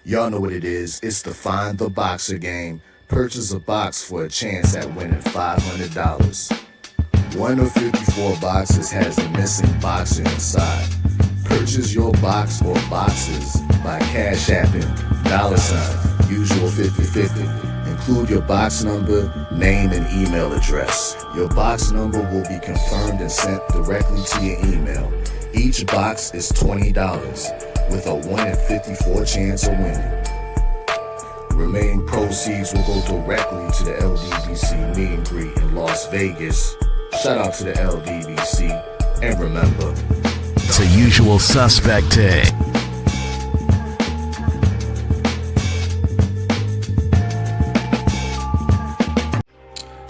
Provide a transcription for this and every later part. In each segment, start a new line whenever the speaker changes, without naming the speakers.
Y'all know what it is. It's the Find the Boxer game. Purchase a box for a chance at winning $500. One of 54 boxes has a missing boxer inside. Purchase your box or boxes by Cash Apping $ usual 50/50. Include your box number, name, and email address. Your box number will be confirmed and sent directly to your email. Each box is $20 with a 1 in 54 chance of winning. Remaining proceeds will go directly to the LDBC meet and greet in Las Vegas. Shout out to the LDBC, and remember,
it's a usual suspect day.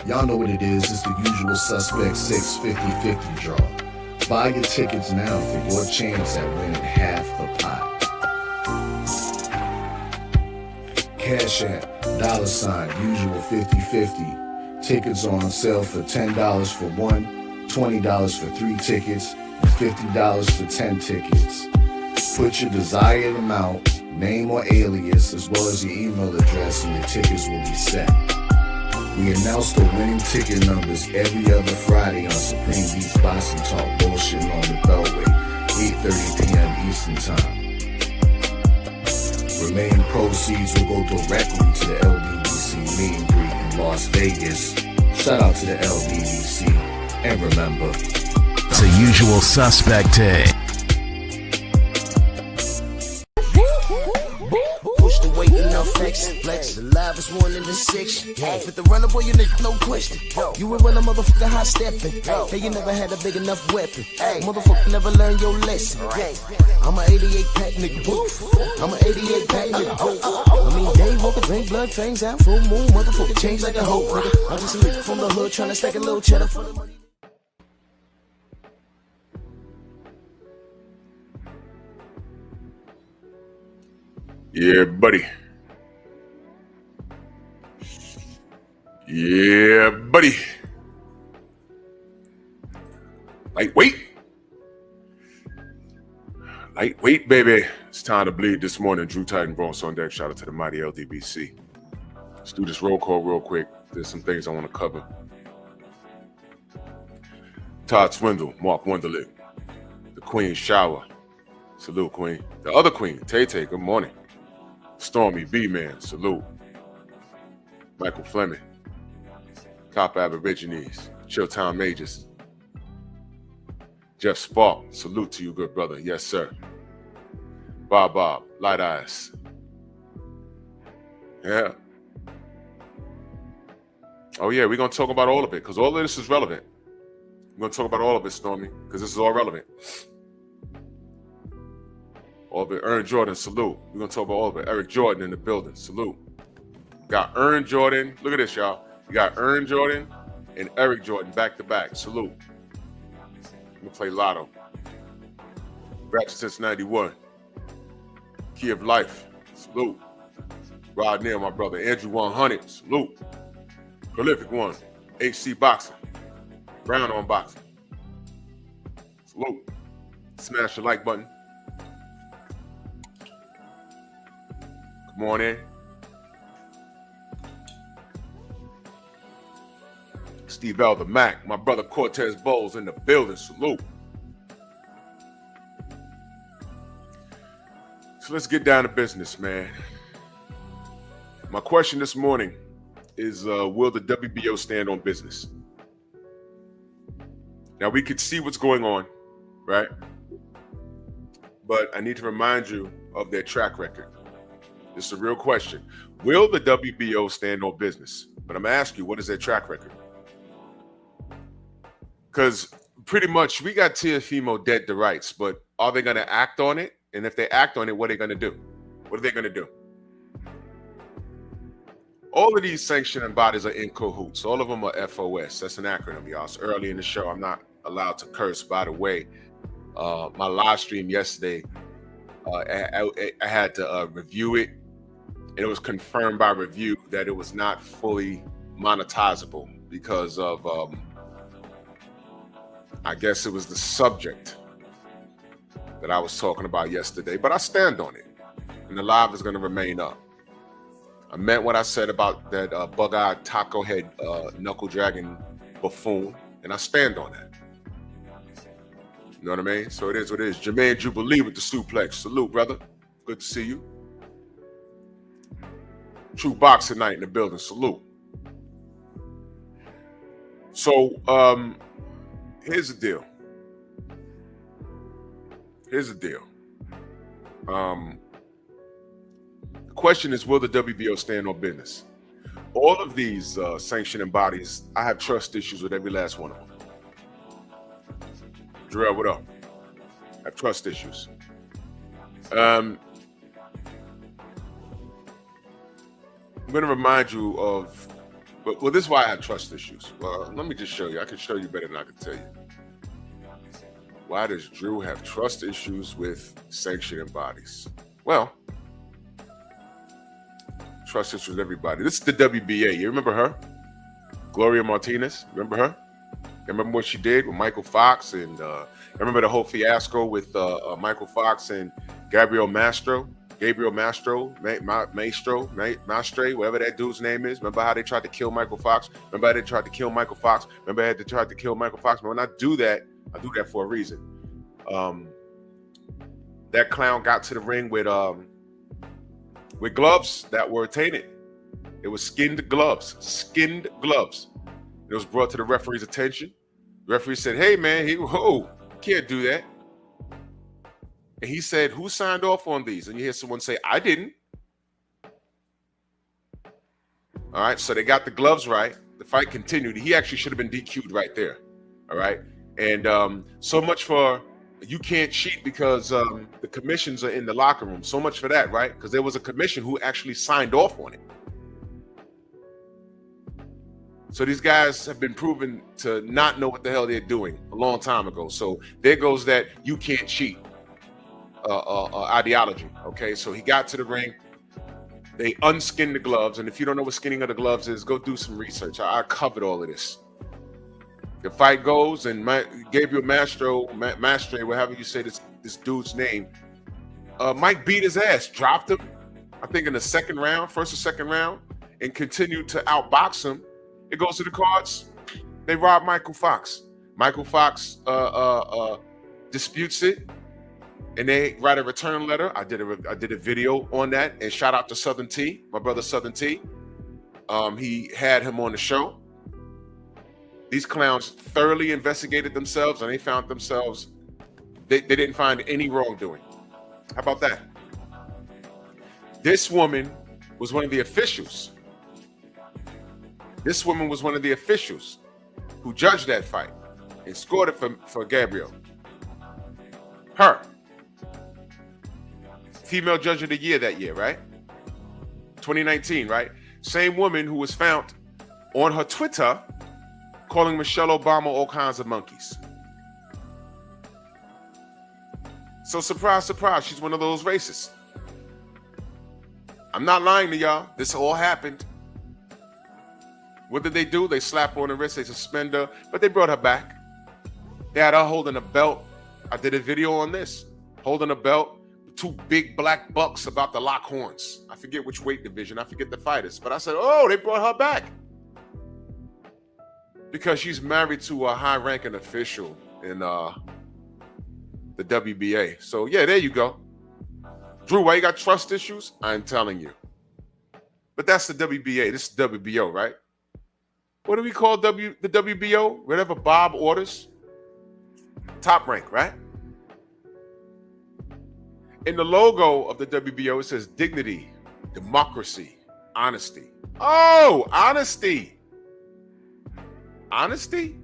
Y'all know what it is. It's the usual suspect 650-50 draw. Buy your tickets now for your chance at winning half the pot. Cash App, $ usual 50/50. Tickets are on sale for $10 for one, $20 for 3 tickets, and $50 for 10 tickets. Put your desired amount, name or alias, as well as your email address, and your tickets will be set. We announce the winning ticket numbers every other Friday on Supreme Beats Boxing Talk Bullshitting on the Beltway, 8:30 p.m. Eastern Time. Remaining proceeds will go directly to the LDBC meet and greet in Las Vegas. Shout out to the LDBC, and remember,
it's a usual suspect day.
The weight enough flex. The live is 1 in the 6. Fit the runner, boy, you nigga, no question. You ain't run a motherfucker high stepping. Hey, you never had a big enough weapon. Motherfucker never learned your lesson. I'm a 88 pack nigga. I'm a 88 pack nigga. I mean, day walker, drink blood, fangs out, full moon. Motherfucker change like a hoe. I'm just a nigga from the hood trying to stack a little cheddar for the money.
Yeah, buddy. Yeah, buddy. Lightweight. Lightweight, baby. It's time to bleed this morning. Drew Titan Bronx on deck. Shout out to the mighty LDBC. Let's do this roll call real quick. There's some things I want to cover. Todd Swindle, Mark Wonderlick. The Queen Shower. Salute, Queen. The other Queen, Tay-Tay, good morning. Stormy B-Man, salute. Michael Fleming. Cop Aborigines. Chilltown Majors. Jeff Spark, salute to you, good brother. Yes, sir. Bob, Light Eyes. Yeah. Oh, yeah, we're going to talk about all of it because all of this is relevant. We're going to talk about all of it, Stormy, because this is all relevant. All of it. Ern Jordan, salute. We're going to talk about all of it. Eric Jordan in the building, salute. Got Ern Jordan. Look at this, y'all. You got Ern Jordan and Eric Jordan back to back. Salute. I'm going to play Lotto. Ratchet since 91. Key of Life. Salute. Rod Neal, my brother. Andrew 100. Salute. Prolific One. HC Boxing. Brown on Boxing. Salute. Smash the like button. Come on in. Steve L. the Mac, my brother Cortez Bowles in the building. Salute. So let's get down to business, man. My question this morning is, will the WBO stand on business? Now, we could see what's going on, right? But I need to remind you of their track record. This is a real question. Will the WBO stand on business? But I'm asking you, what is their track record? Because pretty much we got Teofimo dead to rights, but are they going to act on it? And if they act on it, what are they going to do? What are they going to do? All of these sanctioning bodies are in cahoots. All of them are FOS. That's an acronym, y'all. So early in the show, I'm not allowed to curse. By the way, my live stream yesterday, I had to review it. And it was confirmed by review that it was not fully monetizable because of, I guess it was the subject that I was talking about yesterday. But I stand on it. and the live is going to remain up. I meant what I said about that bug-eyed taco head knuckle dragging buffoon, and I stand on that. You know what I mean? So it is what it is. Jermaine Jubilee with the suplex. Salute, brother. Good to see you. True boxing night in the building. Salute. So here's the deal. The question is, will the WBO stand on business? All of these sanctioning bodies, I have trust issues with every last one of them. Jarrell, what up? I have trust issues. I'm going to remind you of, well, this is why I have trust issues. Well, let me just show you. I can show you better than I can tell you. Why does Drew have trust issues with sanctioning bodies? Well, trust issues with everybody. This is the WBA. You remember her? Gloria Martinez. Remember her? You remember what she did with Michael Fox? And remember the whole fiasco with Michael Fox and Gabriel Mastro, whatever that dude's name is. Remember how they tried to kill Michael Fox? Remember how they tried to kill Michael Fox? Remember how they tried to kill Michael Fox? But when I do that for a reason. That clown got to the ring with gloves that were tainted. It was skinned gloves. It was brought to the referee's attention. The referee said, "Hey man, can't do that." And he said, "Who signed off on these?" And you hear someone say, "I didn't." All right, so they got the gloves right. The fight continued. He actually should have been DQ'd right there. All right, and so much for you can't cheat because the commissions are in the locker room. So much for that, right? Because there was a commission who actually signed off on it. So these guys have been proven to not know what the hell they're doing a long time ago. So there goes that you can't cheat ideology. Okay, so he got to the ring. They unskinned the gloves. And if you don't know what skinning of the gloves is, go do some research. I covered all of this. The fight goes, and Gabriel Mastro, whatever you say this dude's name, Mike beat his ass, dropped him, I think in the first or second round, and continued to outbox him. It goes to the cards. They rob Michael Fox. Michael Fox disputes it, and they write a return letter. I did a video on that, and shout out to Southern T, my brother Southern T. He had him on the show. These clowns thoroughly investigated themselves, and they found themselves, they didn't find any wrongdoing. How about that? This woman was one of the officials. Who judged that fight and scored it for Gabriel. Her. Female Judge of the Year that year, right? 2019, right? Same woman who was found on her Twitter calling Michelle Obama all kinds of monkeys. So surprise, surprise, she's one of those racists. I'm not lying to y'all. This all happened. What did they do? They slapped her on the wrist, they suspend her, but they brought her back. They had her holding a belt. I did a video on this. Holding a belt. Two big black bucks about to lock horns. I forget which weight division. I forget the fighters. But I said, oh, they brought her back. Because she's married to a high-ranking official in the WBA. So, yeah, there you go. Drew, why you got trust issues? I'm telling you. But that's the WBA. This is WBO, right? What do we call the WBO? Whatever Bob orders. Top rank, right? In the logo of the WBO, it says dignity, democracy, honesty. Oh, honesty. Honesty?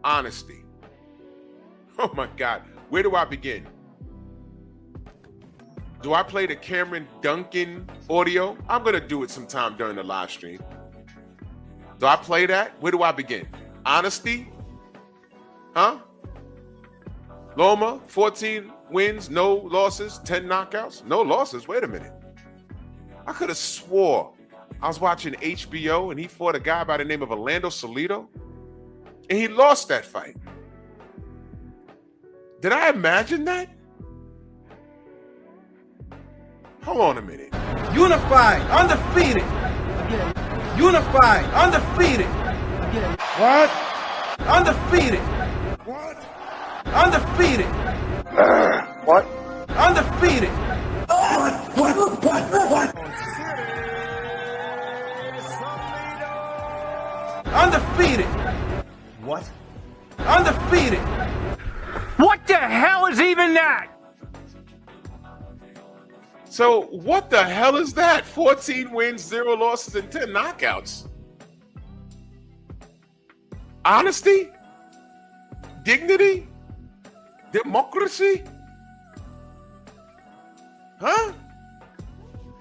Honesty. Oh my God. Where do I begin? Do I play the Cameron Duncan audio? I'm going to do it sometime during the live stream. Do I play that? Where do I begin? Honesty? Huh? Loma, 14 wins, no losses, 10 knockouts. No losses? Wait a minute. I could have swore I was watching HBO and he fought a guy by the name of Orlando Salido and he lost that fight. Did I imagine that? Hold on a minute.
Unified, undefeated. Unified, undefeated.
What?
Undefeated.
What?
Undefeated.
What?
Undefeated.
What?
Undefeated.
What?
Undefeated.
What the hell is even that?
So what the hell is that? 14 wins, 0 losses, and 10 knockouts. Honesty? Dignity? Democracy? Huh?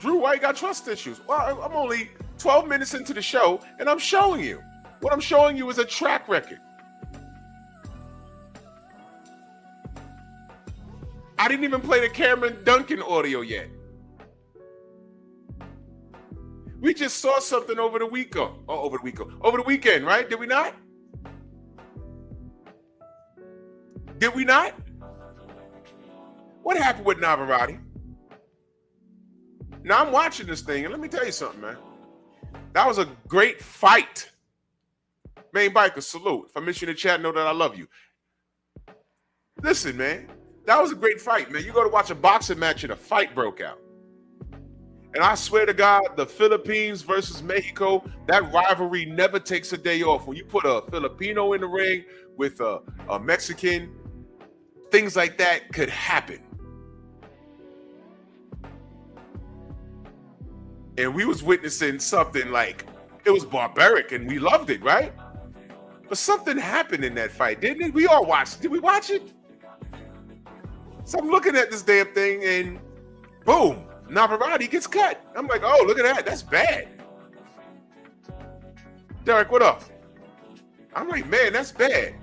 Drew, why you got trust issues? Well, I'm only 12 minutes into the show, and I'm showing you. What I'm showing you is a track record. I didn't even play the Cameron Duncan audio yet. We just saw something over the weekend, right? Did we not? Did we not? What happened with Navarrete? Now I'm watching this thing, and let me tell you something, man. That was a great fight. Main Biker, salute. If I miss you in the chat, know that I love you. Listen, man, that was a great fight, man. You go to watch a boxing match and a fight broke out. And I swear to God, the Philippines versus Mexico, that rivalry never takes a day off. When you put a Filipino in the ring with a Mexican, things like that could happen. And we was witnessing something like, it was barbaric and we loved it, right? But something happened in that fight, didn't it? We all watched it. Did we watch it? So I'm looking at this damn thing and boom, Navarrete gets cut. I'm like, oh, look at that. That's bad. Derek, what up? I'm like, man, that's bad.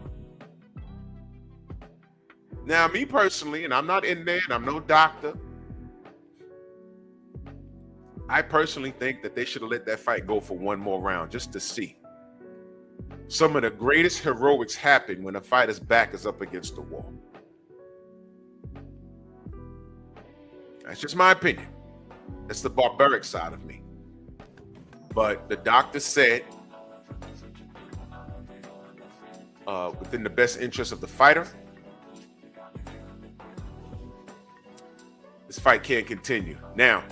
Now, me personally, and I'm not in there and I'm no doctor, I personally think that they should have let that fight go for one more round just to see. Some of the greatest heroics happen when a fighter's back is up against the wall. That's just my opinion. That's the barbaric side of me. But the doctor said, within the best interest of the fighter, this fight can't continue. Now,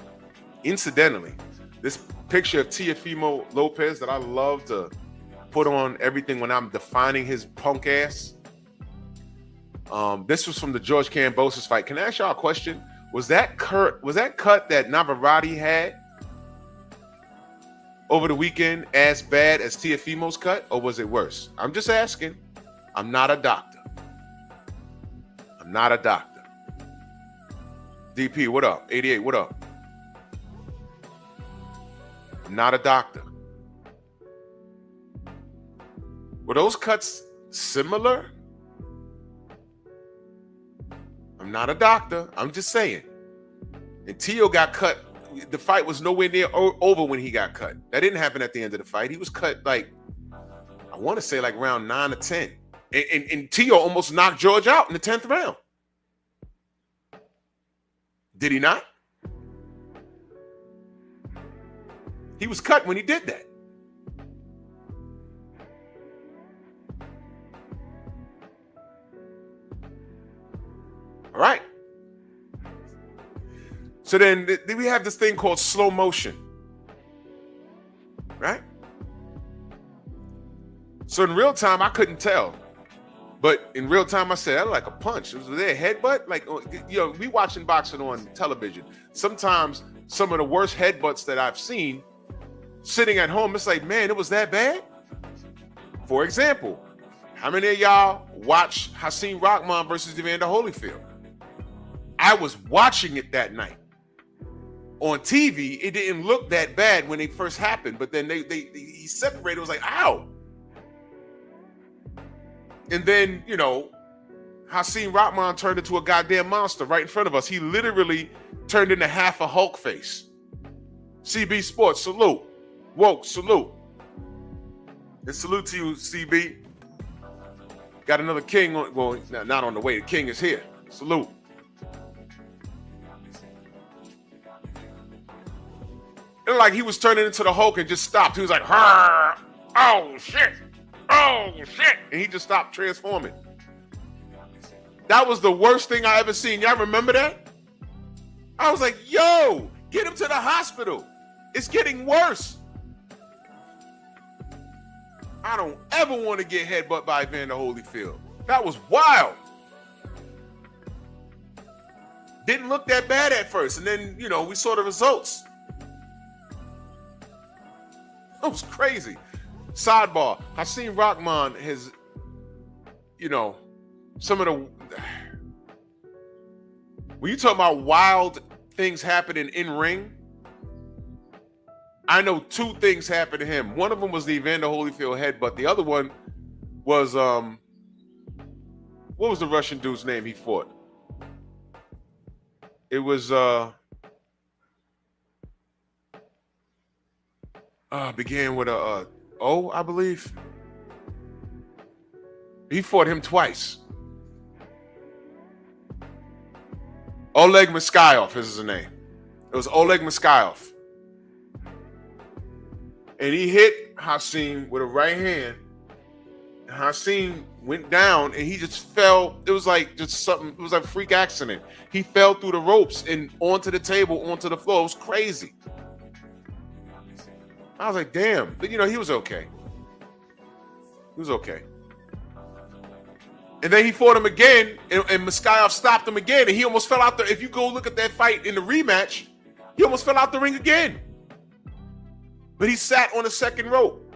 incidentally, this picture of Teofimo Lopez that I love to put on everything when I'm defining his punk ass. This was from the George Kambosos fight. Can I ask y'all a question? Was that cut that Navarrete had over the weekend as bad as Teofimo's cut, or was it worse? I'm just asking. I'm not a doctor. I'm not a doctor. DP, what up? 88, what up? I'm not a doctor. Were those cuts similar? I'm not a doctor. I'm just saying. And Teo got cut. The fight was nowhere near over when he got cut. That didn't happen at the end of the fight. He was cut like, I want to say like round 9 or 10. And Teo almost knocked George out in the 10th round. Did he not? He was cut when he did that. All right. So then we have this thing called slow motion. Right? So in real time, I couldn't tell. But in real time, I said, that like a punch. Was there a headbutt? Like, you know, we watching boxing on television. Sometimes some of the worst headbutts that I've seen sitting at home, it's like, man, it was that bad? For example, how many of y'all watch Hakeem Rahman versus Evander Holyfield? I was watching it that night. On TV, it didn't look that bad when it first happened, but then he separated. It was like, ow. And then, you know, Hakeem Rahman turned into a goddamn monster right in front of us. He literally turned into half a Hulk face. CB Sports, salute. Woke, salute. And salute to you, CB. Got another king on, well, not on the way. The king is here. Salute. And like he was turning into the Hulk and just stopped. He was like, "Hurr! Oh shit! Oh shit!" And he just stopped transforming. That was the worst thing I ever seen. Y'all remember that? I was like, yo, get him to the hospital. It's getting worse. I don't ever want to get headbutt by Evander Holyfield. That was wild. Didn't look that bad at first. And then, you know, we saw the results. That was crazy. Sidebar. Hakeem Rahman has, you know, some of the... When you talk about wild things happening in ring, I know two things happened to him. One of them was the Evander Holyfield headbutt. The other one was what was the Russian dude's name he fought? It was began with a O, I believe. He fought him twice. Oleg Moskayev is his name. It was Oleg Moskayev. And he hit Hakeem with a right hand. And Hakeem went down and he just fell. It was like just something, it was like a freak accident. He fell through the ropes and onto the table, onto the floor. It was crazy. I was like, damn. But you know, he was okay. He was okay. And then he fought him again, and Moskayev stopped him again, and he almost fell out there. If you go look at that fight in the rematch, he almost fell out the ring again. But he sat on the second rope.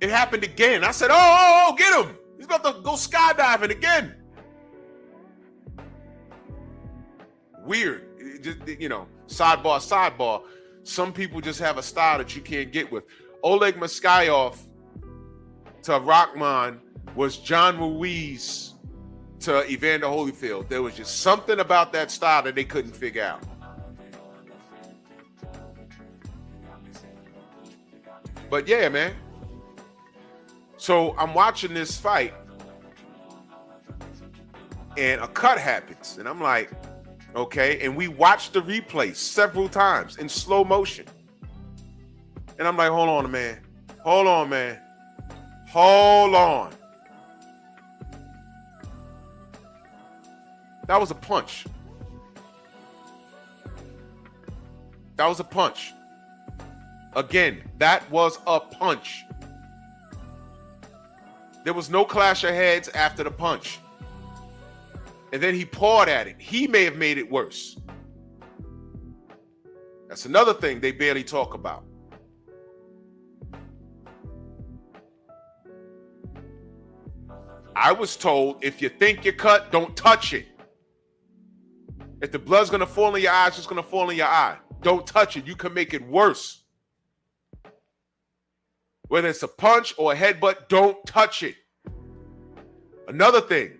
It happened again. I said, oh, get him. He's about to go skydiving again. Weird. It just, you know, sidebar. Some people just have a style that you can't get with. Oleg Moskayev to Rahman was John Ruiz to Evander Holyfield. There was just something about that style that they couldn't figure out. But yeah, man. So I'm watching this fight and a cut happens. And I'm like, okay. And we watched the replay several times in slow motion. And I'm like, hold on, man. Hold on, man. Hold on. That was a punch. That was a punch. Again, that was a punch. There was no clash of heads after the punch. And then he pawed at it. He may have made it worse. That's another thing they barely talk about. I was told, if you think you're cut, don't touch it. If the blood's going to fall in your eye, it's just going to fall in your eye. Don't touch it. You can make it worse. Whether it's a punch or a headbutt, don't touch it. Another thing,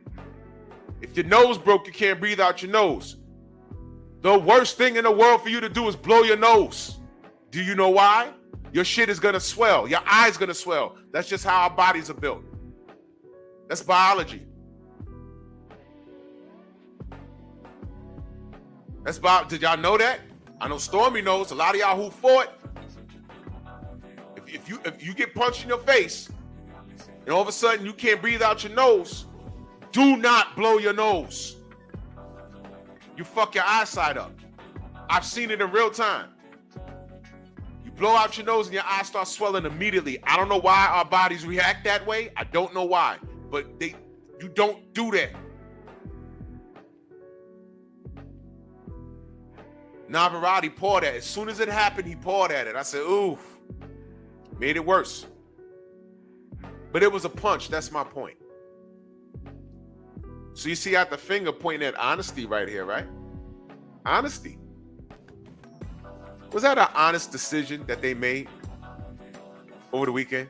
if your nose broke, you can't breathe out your nose. The worst thing in the world for you to do is blow your nose. Do you know why? Your shit is going to swell. Your eye's going to swell. That's just how our bodies are built. That's biology. That's about. Did y'all know that? I know Stormy knows. A lot of y'all who fought. If you get punched in your face, and all of a sudden you can't breathe out your nose, do not blow your nose. You fuck your eyesight up. I've seen it in real time. You blow out your nose and your eyes start swelling immediately. I don't know why our bodies react that way. I don't know why, but you don't do that. Navarrete pawed at it. As soon as it happened, he pawed at it. I said, ooh, made it worse. But it was a punch. That's my point. So you see out the finger pointing at honesty right here, right? Honesty. Was that an honest decision that they made over the weekend?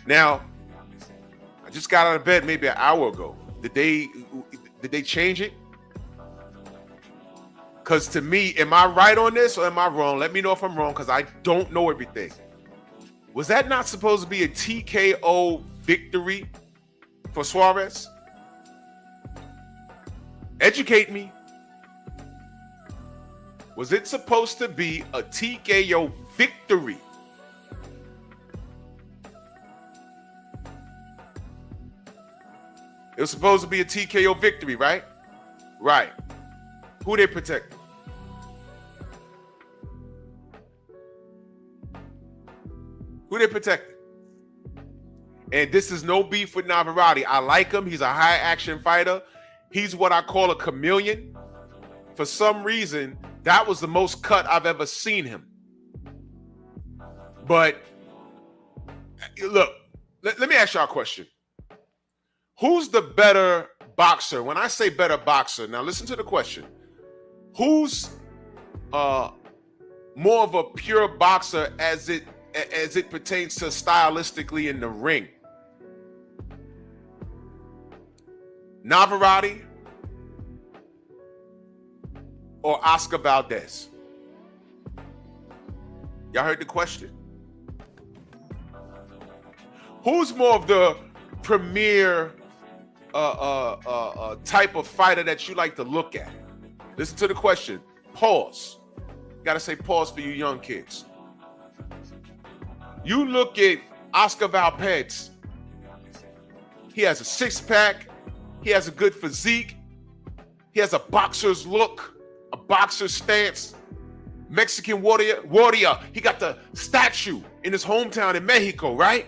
Now, I just got out of bed maybe an hour ago. Did they change it? Because to me, am I right on this or am I wrong? Let me know if I'm wrong, because I don't know everything. Was that not supposed to be a TKO victory for Suarez? Educate me. Was it supposed to be a TKO victory? It was supposed to be a TKO victory, right? Right. Who they protecting? Who they protecting? And this is no beef with Navarrete. I like him. He's a high action fighter. He's what I call a chameleon. For some reason, that was the most cut I've ever seen him. But look, let me ask y'all a question. Who's the better boxer? When I say better boxer, now listen to the question. Who's more of a pure boxer as it pertains to stylistically in the ring? Navarrete or Oscar Valdez? Y'all heard the question. Who's more of the premier type of fighter that you like to look at? Listen to the question. Pause. Got to say pause for you young kids. You look at Oscar Valdez. He has a six-pack. He has a good physique. He has a boxer's look, a boxer's stance. Mexican warrior. He got the statue in his hometown in Mexico, right?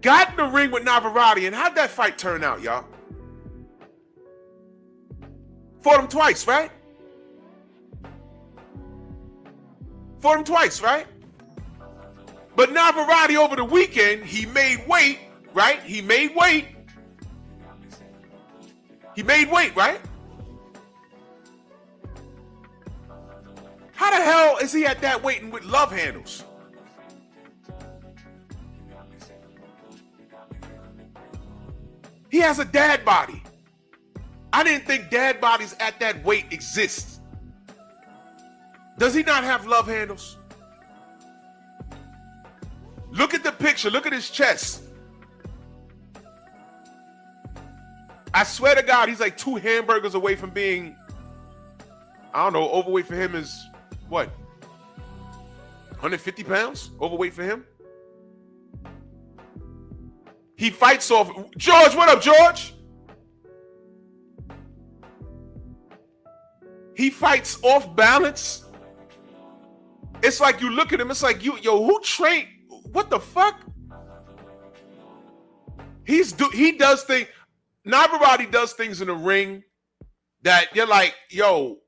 Got in the ring with Navarrete, and how'd that fight turn out, y'all? Fought him twice, right? Fought him twice, right? But Navarrete over the weekend, he made weight, right? He made weight, right? How the hell is he at that weight and with love handles? He has a dad body. I didn't think dad bodies at that weight exist. Does he not have love handles? Look at the picture. Look at his chest. I swear to God, he's like 2 hamburgers away from being, I don't know, overweight for him is what? 150 pounds? Overweight for him? He fights off. George, what up, George? He fights off balance. It's like you look at him, it's like, yo, who trained? What the fuck? He does things. Navarrete does things in the ring that you're like, yo,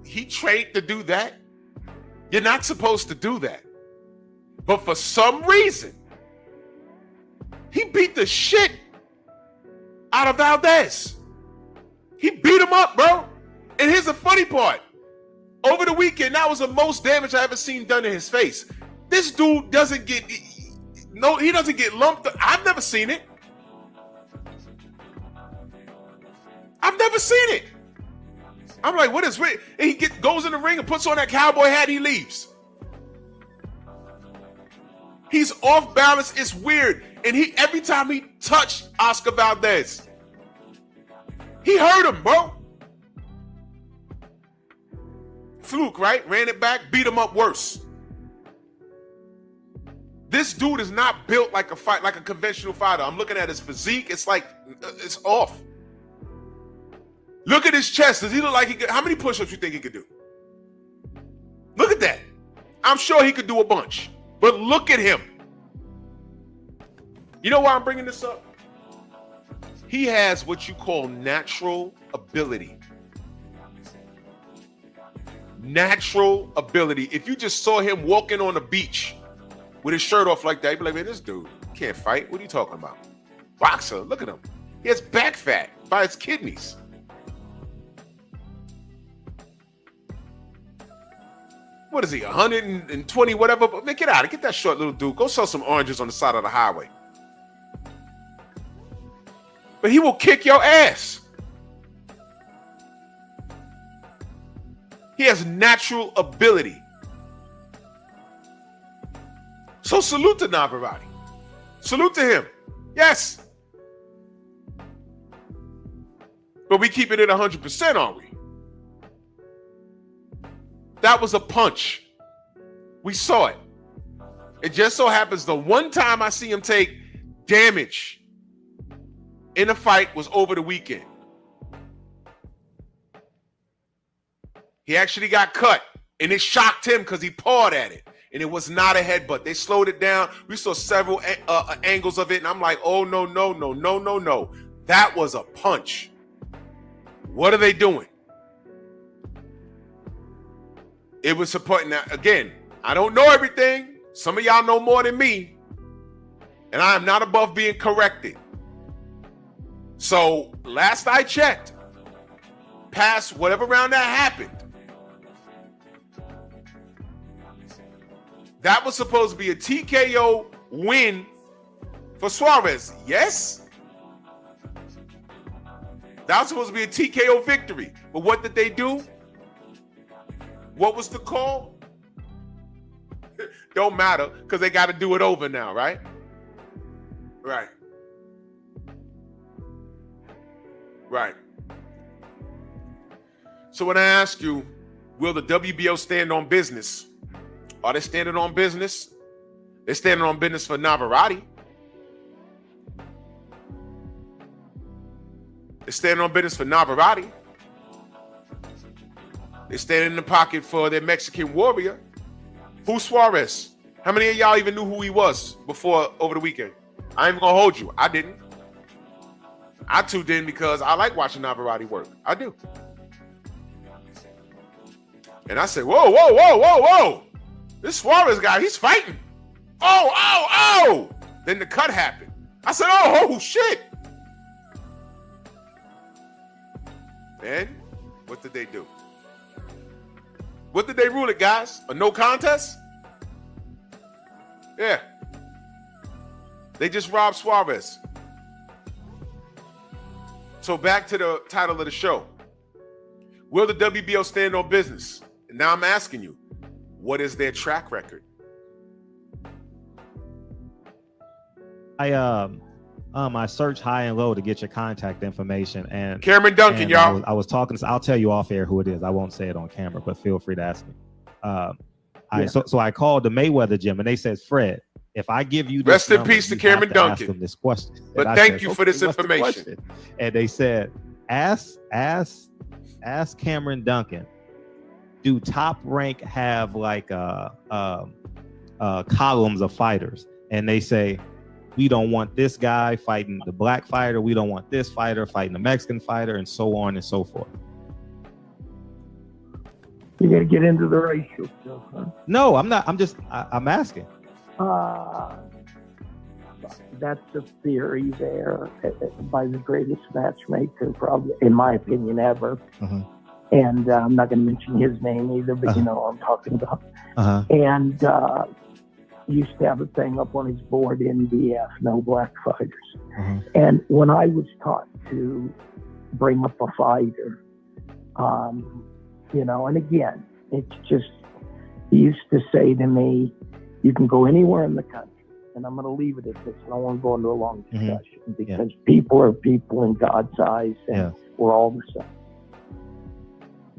he trained to do that? You're not supposed to do that. But for some reason, he beat the shit out of Valdez. He beat him up, bro. And here's the funny part. Over the weekend, that was the most damage I ever seen done to his face. This dude doesn't get, he doesn't get lumped. I've never seen it. I've never seen it. I'm like, what is it? And he goes in the ring and puts on that cowboy hat, he leaves. He's off balance. It's weird. And every time he touched Oscar Valdez, he hurt him, bro. Fluke, right? Ran it back, beat him up worse. This dude is not built like a conventional fighter. I'm looking at his physique. It's like, it's off. Look at his chest. Does he look like he could? How many push-ups you think he could do? Look at that. I'm sure he could do a bunch. But look at him. You know why I'm bringing this up? He has what you call natural ability. Natural ability. If you just saw him walking on the beach with his shirt off like that, you'd be like, man, this dude can't fight. What are you talking about? Boxer, look at him. He has back fat by his kidneys. What is he, 120, whatever? But man, get out of it. Get that short little dude. Go sell some oranges on the side of the highway. But he will kick your ass. He has natural ability. So salute to Navarrete. Salute to him. Yes. But we keep it at 100%, aren't we? that was a punch. We saw it. It just so happens the one time I see him take damage in a fight was over the weekend. He actually got cut, and it shocked him because he pawed at it, and it was not a headbutt. They slowed it down. We saw several angles of it, and I'm like, oh, no. That was a punch. What are they doing? It was supporting that. Again, I don't know everything. Some of y'all know more than me, and I am not above being corrected. So last I checked, past whatever round that happened, that was supposed to be a TKO win for Suarez. Yes? That was supposed to be a TKO victory. But what did they do? What was the call? Don't matter, because they got to do it over now, right? Right. Right. So when I ask you, will the WBO stand on business? Are they standing on business? They're standing on business for Navarrete. They're standing on business for Navarrete. They're standing in the pocket for their Mexican warrior. Who's Suarez? How many of y'all even knew who he was before over the weekend? I ain't even gonna hold you. I didn't. I too didn't because I like watching Navarrete work. I do. And I said, whoa. This Suarez guy, he's fighting. Oh. Then the cut happened. I said, oh shit. And what did they do? What did they rule it, guys? A no contest? Yeah. They just robbed Suarez. So back to the title of the show. Will the WBO stand on business? And now I'm asking you, what is their track record?
I searched high and low to get your contact information, and
Cameron Duncan, y'all.
I was talking. I'll tell you off air who it is. I won't say it on camera, but feel free to ask me. So I called the Mayweather gym, and they said, Fred, if I give you this
rest in
number,
peace to Cameron Duncan.
Ask them this question.
But thank you for this information.
And they said, ask Cameron Duncan, do Top Rank have like columns of fighters? And they say, we don't want this guy fighting the black fighter. We don't want this fighter fighting the Mexican fighter, and so on and so forth.
You got to get into the racial stuff, huh?
No, I'm not. I'm asking.
That's a theory there by the greatest matchmaker, probably, in my opinion, ever.
Uh-huh.
And I'm not going to mention his name either, but you know what I'm talking about.
Uh-huh.
And used to have a thing up on his board, NBF, no black fighters.
Uh-huh.
And when I was taught to bring up a fighter, and again, it's just, he used to say to me, you can go anywhere in the country, and I'm going to leave it at this. I don't want to go into a long discussion because people are people in God's eyes, and we're all the same.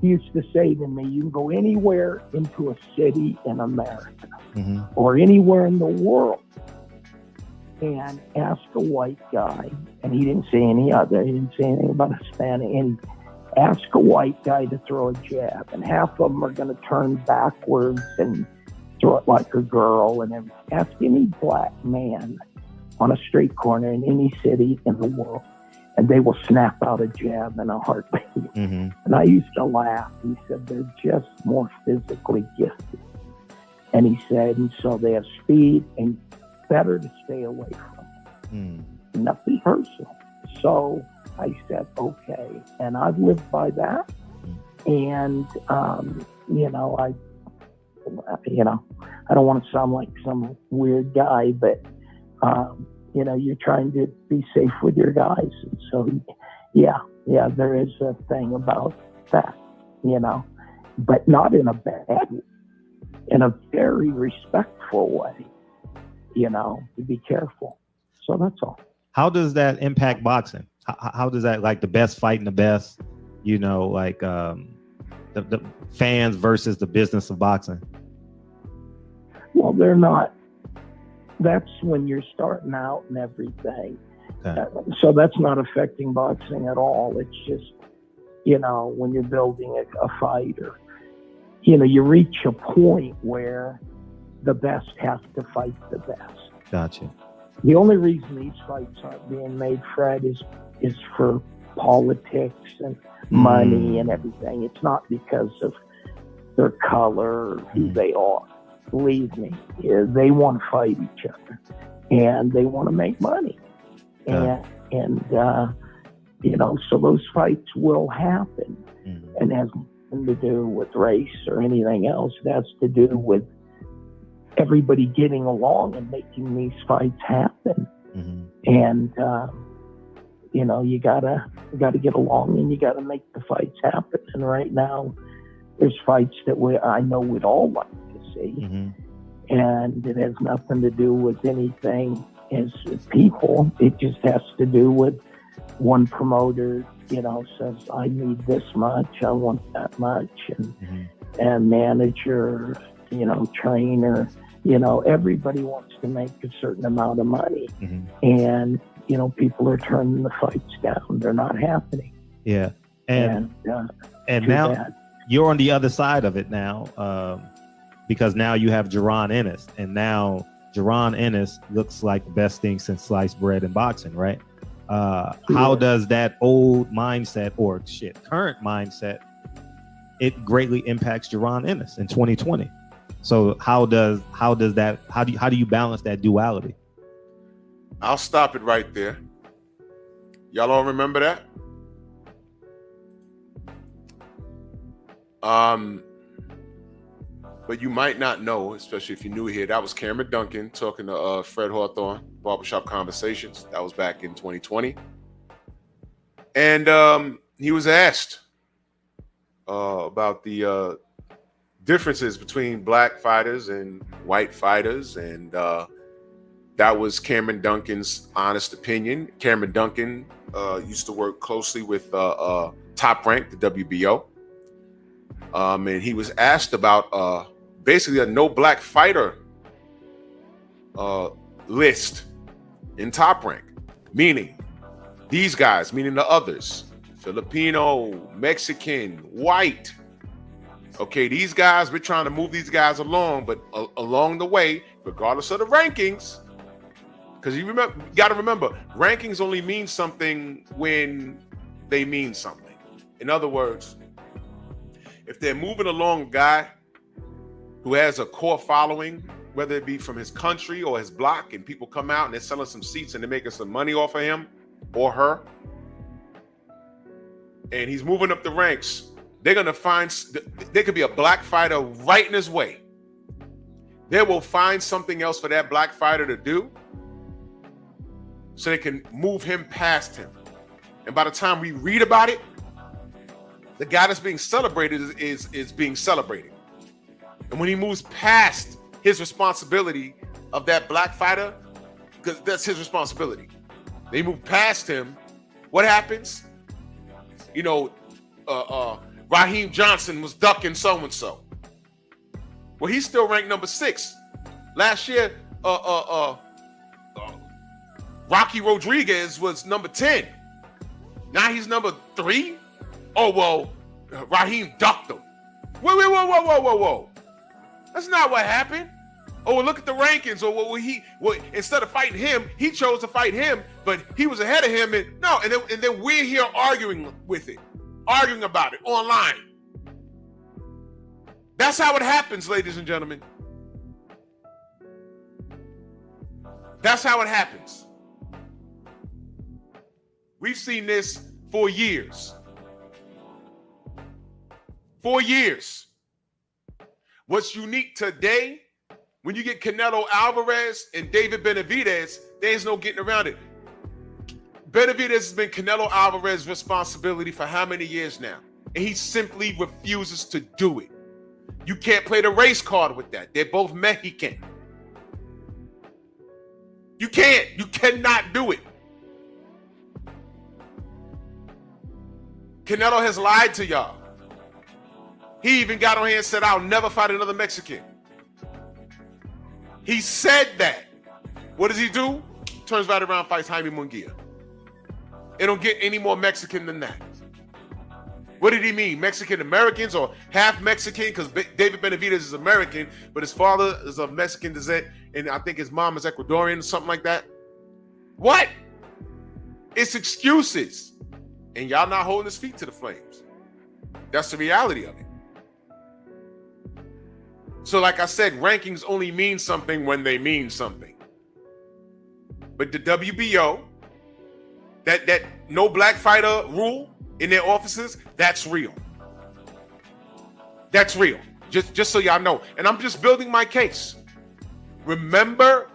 He used to say to me, you can go anywhere into a city in America or anywhere in the world and ask a white guy, and he didn't say any other, he didn't say anything about Hispanic, and ask a white guy to throw a jab, and half of them are going to turn backwards and throw it like a girl, and everything. Ask any black man on a street corner in any city in the world, and they will snap out a jab in a heartbeat. And I used to laugh. He said, they're just more physically gifted. And he said, and so they have speed, and better to stay away from them. Nothing personal. So I said, okay. And I've lived by that. And, I don't want to sound like some weird guy, but, you're trying to be safe with your guys. And so, there is a thing about that, but not in a bad way, in a very respectful way, to be careful. So that's all.
How does that impact boxing? How does that, like the best fighting the best, the fans versus the business of boxing?
Well, they're not. That's when you're starting out and everything.
Okay.
So that's not affecting boxing at all. It's just, when you're building a fight, or, you reach a point where the best have to fight the best.
Gotcha.
The only reason these fights aren't being made, Fred, is for politics and money and everything. It's not because of their color or who they are. Believe me, they want to fight each other and they want to make money.
Okay.
So those fights will happen. And it has nothing to do with race or anything else. It has to do with everybody getting along and making these fights happen. And you gotta get along and you gotta make the fights happen. And right now, there's fights that I know we'd all like to see, and it has nothing to do with anything as people. It just has to do with one promoter, says I need this much, I want that much, and manager, trainer, everybody wants to make a certain amount of money, and people are turning the fights down. They're not happening.
Yeah, and now
bad.
You're on the other side of it now, because now you have Jaron Ennis, and now Jaron Ennis looks like the best thing since sliced bread in boxing, right? How does that old mindset or current mindset, it greatly impacts Jaron Ennis in 2020? So how do you balance that duality?
I'll stop it right there. Y'all all remember that? But you might not know, especially if you're new here, that was Cameron Duncan talking to Fred Hawthorne, Barbershop Conversations. That was back in 2020. And he was asked about the differences between black fighters and white fighters. And that was Cameron Duncan's honest opinion. Cameron Duncan used to work closely with Top Rank, the WBO. And he was asked about basically a no black fighter list in Top Rank, meaning these guys, meaning the others, Filipino, Mexican, white. Okay, these guys, we're trying to move these guys along, but along the way, regardless of the rankings, because you got to remember, rankings only mean something when they mean something. In other words, if they're moving along a guy who has a core following, whether it be from his country or his block, and people come out and they're selling some seats and they're making some money off of him or her, and he's moving up the ranks, they're going to find, there could be a black fighter right in his way. They will find something else for that black fighter to do so they can move him past him. And by the time we read about it, the guy that's being celebrated is being celebrated. And when he moves past his responsibility of that black fighter, because that's his responsibility, they move past him, what happens? Raheem Johnson was ducking so-and-so. Well, he's still ranked number 6. Last year, Rocky Rodriguez was number 10. Now he's number 3. Oh, well, Raheem ducked him. Whoa. That's not what happened. Oh, well, look at the rankings. Or instead of fighting him, he chose to fight him, but he was ahead of him. And then we're here arguing about it online. That's how it happens, ladies and gentlemen. That's how it happens. We've seen this for years. 4 years. What's unique today, when you get Canelo Alvarez and David Benavidez, there's no getting around it. Benavidez has been Canelo Alvarez's responsibility for how many years now? And he simply refuses to do it. You can't play the race card with that. They're both Mexican. You can't. You cannot do it. Canelo has lied to y'all. He even got on here and said, I'll never fight another Mexican. He said that. What does he do? Turns right around, fights Jaime Munguia. It don't get any more Mexican than that. What did he mean? Mexican Americans or half Mexican? Because David Benavidez is American, but his father is of Mexican descent, and I think his mom is Ecuadorian, something like that. What? It's excuses. And y'all not holding his feet to the flames. That's the reality of it. So like I said, rankings only mean something when they mean something. But the WBO, that no black fighter rule in their offices, that's real. That's real. Just so y'all know. And I'm just building my case. Remember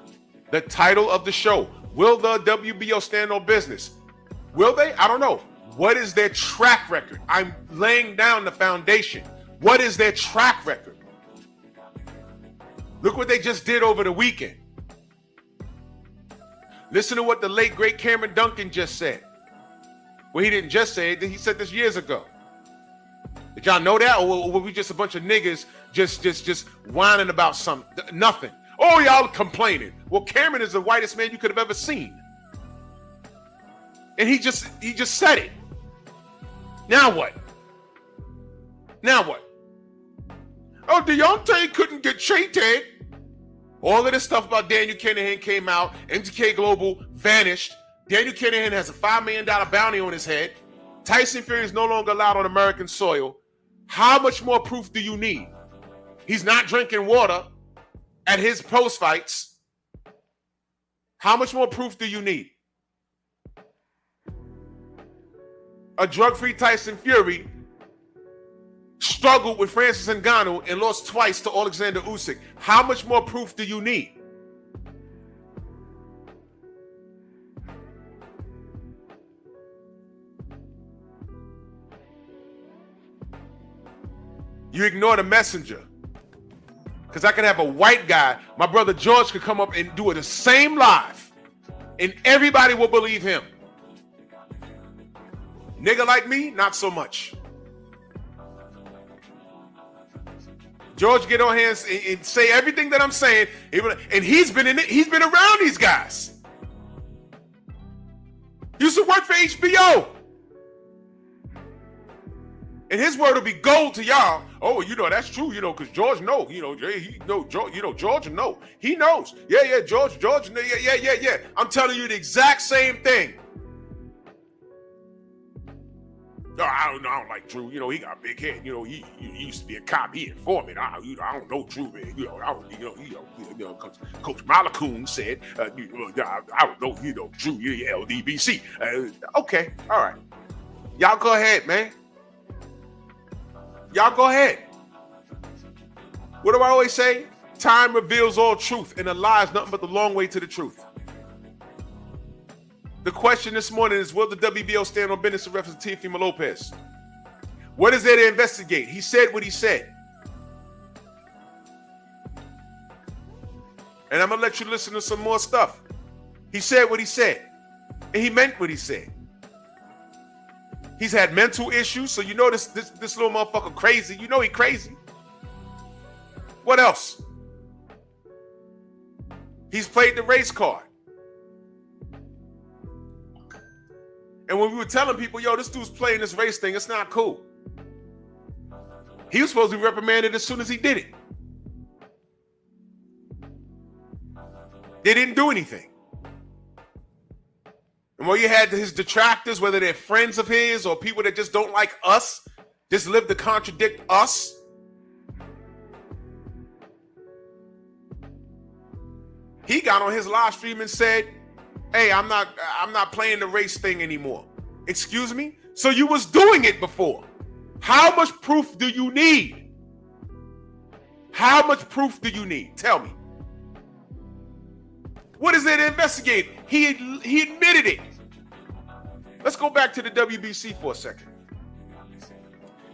the title of the show. Will the WBO stand on business? Will they? I don't know. What is their track record? I'm laying down the foundation. What is their track record? Look what they just did over the weekend. Listen to what the late, great Cameron Duncan just said. Well, he didn't just say it. He said this years ago. Did y'all know that? Or were we just a bunch of niggas just whining about something? Nothing. Oh, y'all complaining. Well, Cameron is the whitest man you could have ever seen. And he just said it. Now what? Now what? Oh, Deontay couldn't get Chayte. All of this stuff about Daniel Kinahan came out. MTK Global vanished. Daniel Kinahan has a $5 million bounty on his head. Tyson Fury is no longer allowed on American soil. How much more proof do you need? He's not drinking water at his post fights. How much more proof do you need? A drug-free Tyson Fury struggled with Francis Ngannou and lost twice to Alexander Usyk. How much more proof do you need? You ignore the messenger. Because I could have a white guy, my brother George could come up and do it the same live, and everybody will believe him. Nigga like me, not so much. George get on here and say everything that I'm saying, and he's been in it. He's been around these guys. Used to work for HBO. And his word will be gold to y'all. Oh, that's true, because George know, George know. He knows. Yeah, George, yeah. I'm telling you the exact same thing. No, I don't like Drew. He got a big head. He used to be a cop. He informant. I don't know Drew, man. Coach Malakoon said, I don't know, Drew, LDBC. Okay, all right. Y'all go ahead, man. Y'all go ahead. What do I always say? Time reveals all truth, and a lie is nothing but the long way to the truth. The question this morning is, will the WBO stand on business in reference to Teofimo Lopez? What is there to investigate? He said what he said. And I'm going to let you listen to some more stuff. He said what he said. And he meant what he said. He's had mental issues, so this little motherfucker crazy. He crazy. What else? He's played the race card. And when we were telling people, this dude's playing this race thing, it's not cool. He was supposed to be reprimanded as soon as he did it. They didn't do anything. And when you had his detractors, whether they're friends of his or people that just don't like us, just live to contradict us. He got on his live stream and said, hey, I'm not playing the race thing anymore. Excuse me? So you was doing it before. How much proof do you need? How much proof do you need? Tell me. What is there to investigate? He admitted it. Let's go back to the WBC for a second.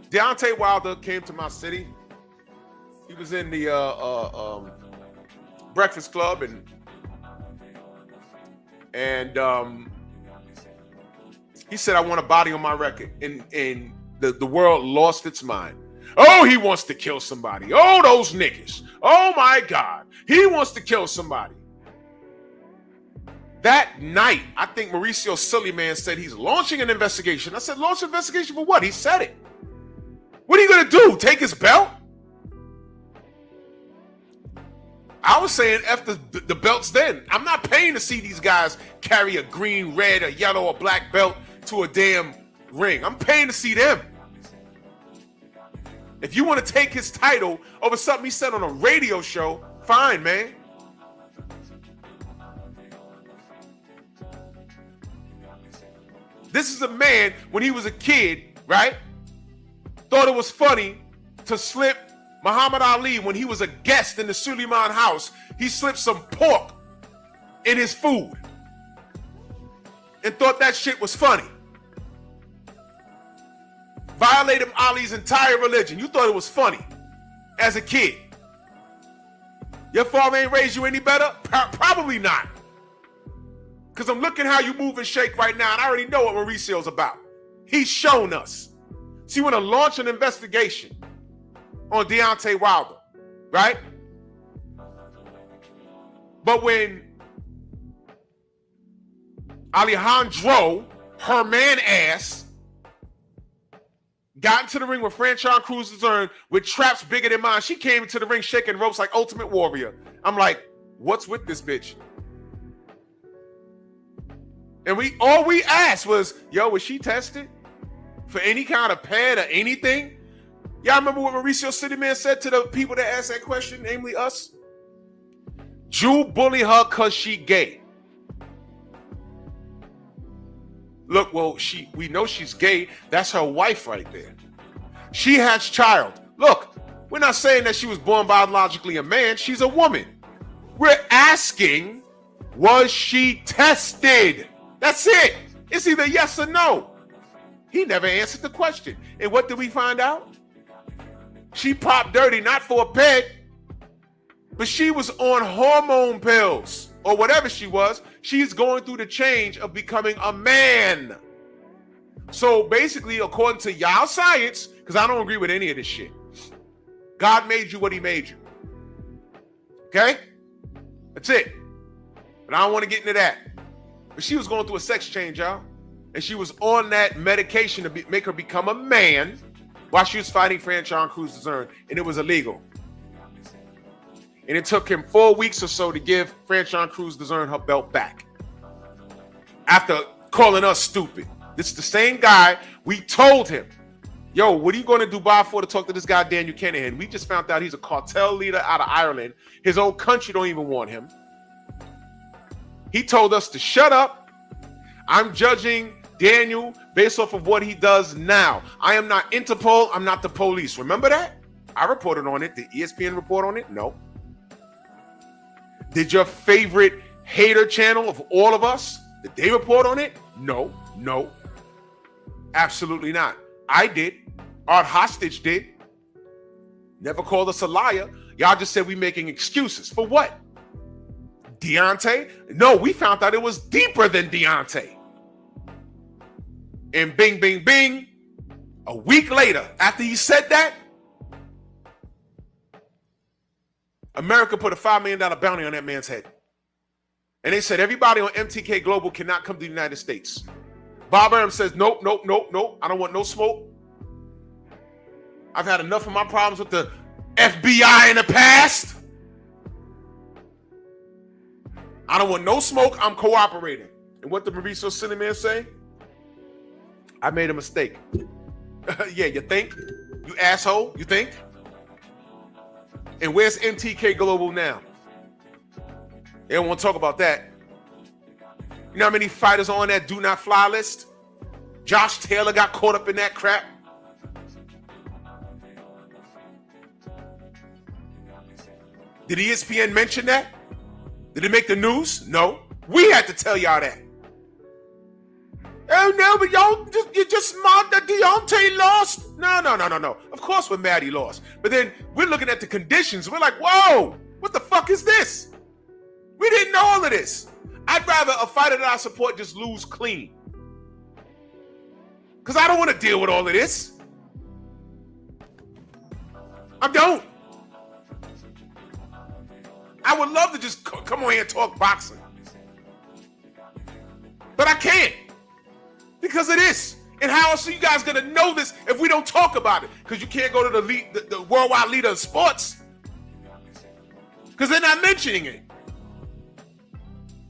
Deontay Wilder came to my city. He was in the Breakfast Club and he said, I want a body on my record. And the world lost its mind. Oh, he wants to kill somebody. Oh, those niggas. Oh my God. He wants to kill somebody. That night, I think Mauricio Sillyman said he's launching an investigation. I said, launch an investigation for what? He said it. What are you going to do? Take his belt? I was saying F the belts then. I'm not paying to see these guys carry a green, red, a yellow, or black belt to a damn ring. I'm paying to see them. If you want to take his title over something he said on a radio show, fine, man. This is a man, when he was a kid, right, thought it was funny to slip Muhammad Ali, when he was a guest in the Suleiman house, he slipped some pork in his food and thought that shit was funny. Violated Ali's entire religion. You thought it was funny as a kid. Your father ain't raised you any better? Probably not. Because I'm looking how you move and shake right now, and I already know what Mauricio's about. He's shown us. So you want to launch an investigation on Deontay Wilder, right? But when Alejandro, her man ass, got into the ring with Franchon Cruz-Dezurn with traps bigger than mine, she came into the ring shaking ropes like Ultimate Warrior. I'm like, what's with this bitch? And all we asked was, yo, was she tested for any kind of pad or anything? Y'all remember what Mauricio Cityman said to the people that asked that question, namely us? Jew bully her because she gay. Look, well, we know she's gay. That's her wife right there. She has child. Look, we're not saying that she was born biologically a man. She's a woman. We're asking, was she tested? That's it. It's either yes or no. He never answered the question. And what did we find out? She popped dirty, not for a pet, but she was on hormone pills or whatever she was. She's going through the change of becoming a man. So basically, according to y'all science, because I don't agree with any of this shit, God made you what he made you. Okay? That's it. But I don't want to get into that. But she was going through a sex change, y'all. And she was on that medication to make her become a man while she was fighting Franchon Cruz-Dezurn, and it was illegal. And it took him 4 weeks or so to give Franchon Cruz-Dezurn her belt back after calling us stupid. This is the same guy. We told him, yo, what are you going to Dubai for to talk to this guy Daniel Kennedy? We just found out he's a cartel leader out of Ireland. His own country don't even want him. He told us to shut up. I'm judging Daniel based off of what he does now. I am not Interpol. I'm not the police. Remember that? I reported on it. Did ESPN report on it? No. Did your favorite hater channel of all of us, did they report on it? No. No. Absolutely not. I did. Art Hostage did. Never called us a liar. Y'all just said we making excuses. For what? Deontay? No, we found out it was deeper than Deontay. And bing, bing, bing, a week later, after he said that, America put a $5 million bounty on that man's head. And they said everybody on MTK Global cannot come to the United States. Bob Arum says, nope, nope, nope, nope. I don't want no smoke. I've had enough of my problems with the FBI in the past. I don't want no smoke. I'm cooperating. And what did Mauricio Cinnamon say? I made a mistake. Yeah, you think? You asshole? You think? And where's MTK Global now? They don't want to talk about that. You know how many fighters are on that do not fly list? Josh Taylor got caught up in that crap. Did ESPN mention that? Did it make the news? No. We had to tell y'all that. Oh no, but you're just mad that Deontay lost. No. Of course we're mad he lost. But then we're looking at the conditions. We're like, whoa, what the fuck is this? We didn't know all of this. I'd rather a fighter that I support just lose clean. Because I don't want to deal with all of this. I don't. I would love to just come on here and talk boxing. But I can't. Because of this. And how else are you guys going to know this if we don't talk about it? Because you can't go to the worldwide leader of sports. Because they're not mentioning it.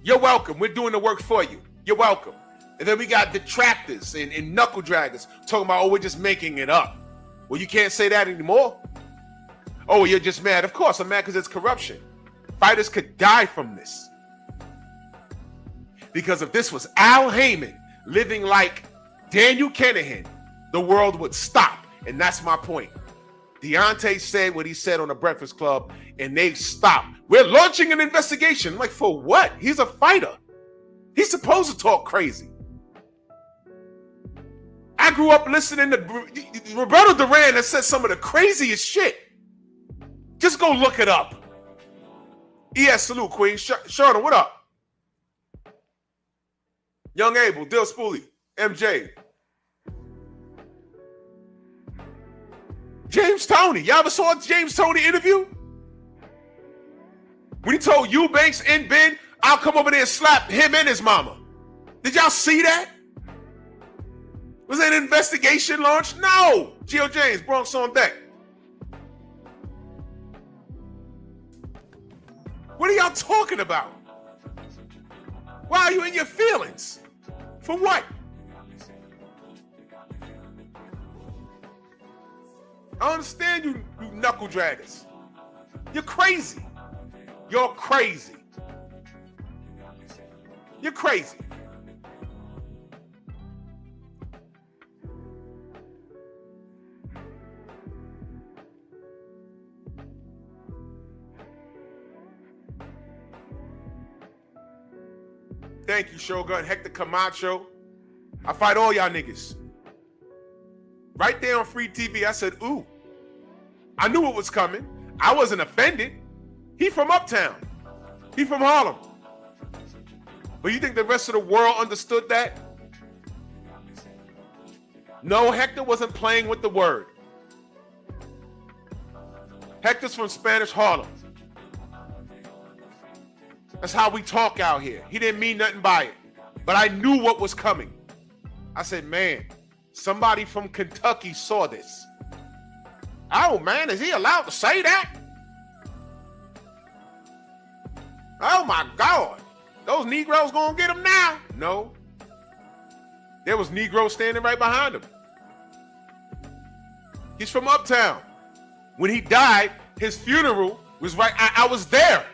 You're welcome. We're doing the work for you. You're welcome. And then we got detractors and knuckle draggers talking about, oh, we're just making it up. Well, you can't say that anymore. Oh, you're just mad. Of course, I'm mad because it's corruption. Fighters could die from this. Because if this was Al Heyman living like Daniel Kinahan, the world would stop. And that's my point. Deontay said what he said on the Breakfast Club, and they stopped. We're launching an investigation. Like, for what? He's a fighter. He's supposed to talk crazy. I grew up listening to Roberto Duran that said some of the craziest shit. Just go look it up. ES, salute, Queen. Shorter, what up? Young Abel, Dill Spoolie, MJ. James Toney. Y'all ever saw a James Toney interview? When he told Eubanks and Ben, I'll come over there and slap him and his mama. Did y'all see that? Was that an investigation launched? No. Gio James, Bronx on deck. What are y'all talking about? Why are you in your feelings? For what? I understand you knuckle draggers. You're crazy. You're crazy. You're crazy. Thank you, Shogun. Hector Camacho. I fight all y'all niggas. Right there on free TV, I said, ooh. I knew it was coming. I wasn't offended. He from Uptown. He from Harlem. But you think the rest of the world understood that? No, Hector wasn't playing with the word. Hector's from Spanish Harlem. That's how we talk out here. He didn't mean nothing by it. But I knew what was coming. I said, man, somebody from Kentucky saw this. Oh, man, is he allowed to say that? Oh, my God. Those Negroes gonna get him now? No. There was Negroes standing right behind him. He's from Uptown. When he died, his funeral was right. I was there.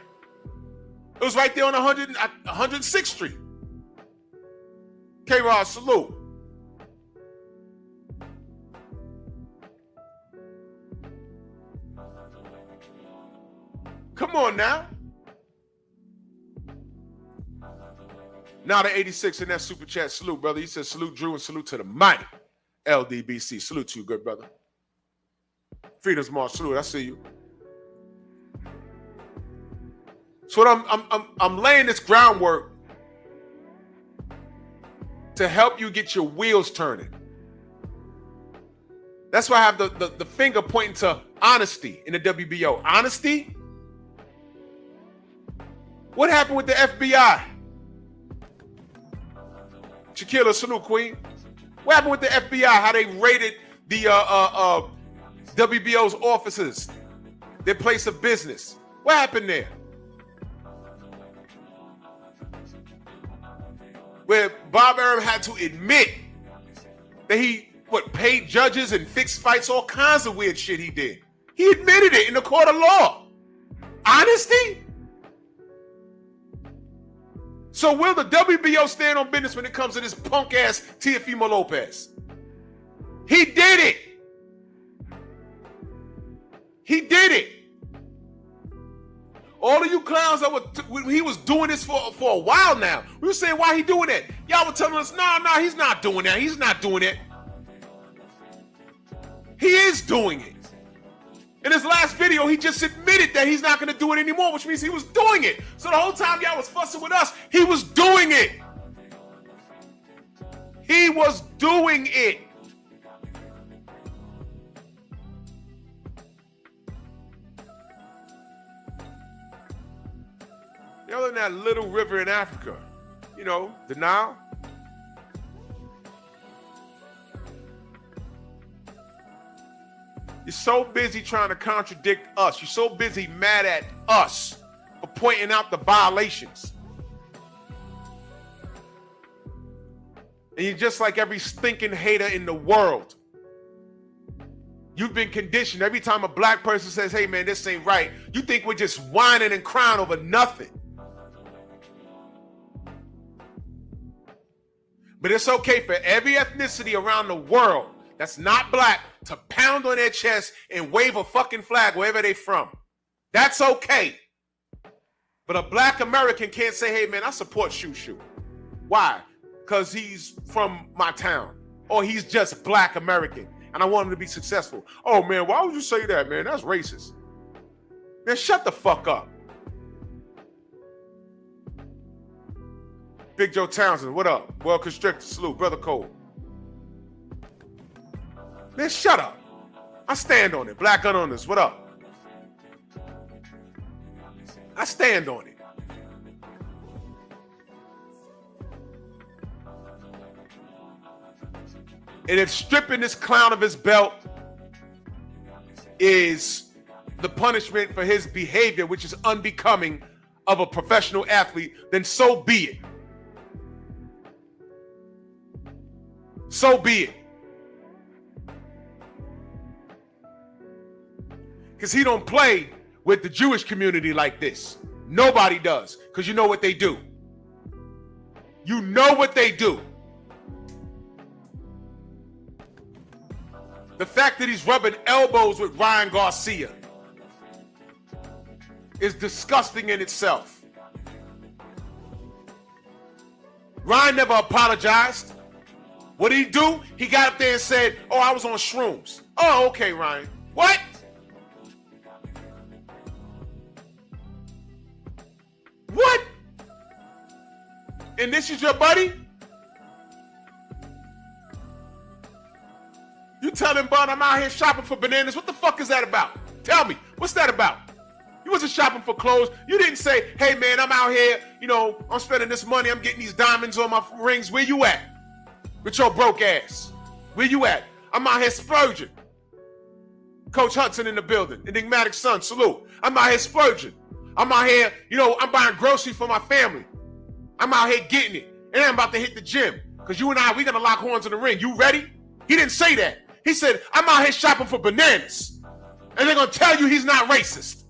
It was right there on 106th Street. K-Rod, salute. Come on now. Now the 86 in that super chat. Salute, brother. He says salute Drew and salute to the mighty LDBC. Salute to you, good brother. Freedom's March, salute. I see you. So I'm laying this groundwork to help you get your wheels turning. That's why I have the finger pointing to honesty in the WBO. Honesty? What happened with the FBI? Shaquilla, salute, Queen. What happened with the FBI? How they raided the WBO's offices, their place of business. What happened there? Where Bob Arum had to admit that he paid judges and fixed fights, all kinds of weird shit he did. He admitted it in the court of law. Honesty? So will the WBO stand on business when it comes to this punk ass Teofimo Lopez? He did it. He did it. All of you clowns that he was doing this for a while now. We were saying, why he doing that? Y'all were telling us, no, he's not doing that. He's not doing it. He is doing it. In his last video, he just admitted that he's not going to do it anymore, which means he was doing it. So the whole time y'all was fussing with us, he was doing it. He was doing it. Y'all in that little river in Africa. You know, the Nile. You're so busy trying to contradict us. You're so busy mad at us for pointing out the violations. And you're just like every stinking hater in the world. You've been conditioned. Every time a black person says, hey man, this ain't right, you think we're just whining and crying over nothing. But it's okay for every ethnicity around the world that's not black to pound on their chest and wave a fucking flag wherever they from. That's okay. But a black American can't say, hey man, I support Shoo Shoo. Why? Because he's from my town. Or he's just black American and I want him to be successful. Oh man, why would you say that, man? That's racist. Man, shut the fuck up. Big Joe Townsend, what up? Well constricted, salute, Brother Cole. Man, shut up. I stand on it. Black gun owners, what up? I stand on it. And if stripping this clown of his belt is the punishment for his behavior, which is unbecoming of a professional athlete, then so be it. So be it. Because he don't play with the Jewish community like this. Nobody does. Because you know what they do. You know what they do. The fact that he's rubbing elbows with Ryan Garcia is disgusting in itself. Ryan never apologized. What did he do? He got up there and said, oh, I was on shrooms. Oh, okay, Ryan. What? What? And this is your buddy? You tell him, bud, I'm out here shopping for bananas. What the fuck is that about? Tell me, what's that about? You wasn't shopping for clothes. You didn't say, hey man, I'm out here, you know, I'm spending this money, I'm getting these diamonds on my rings. Where you at? With your broke ass. Where you at? I'm out here splurging. Coach Hudson in the building. Enigmatic Son, salute. I'm out here splurging. I'm out here, you know, I'm buying groceries for my family. I'm out here getting it. And I'm about to hit the gym. Because you and I, we're going to lock horns in the ring. You ready? He didn't say that. He said, I'm out here shopping for bananas. And they're going to tell you he's not racist.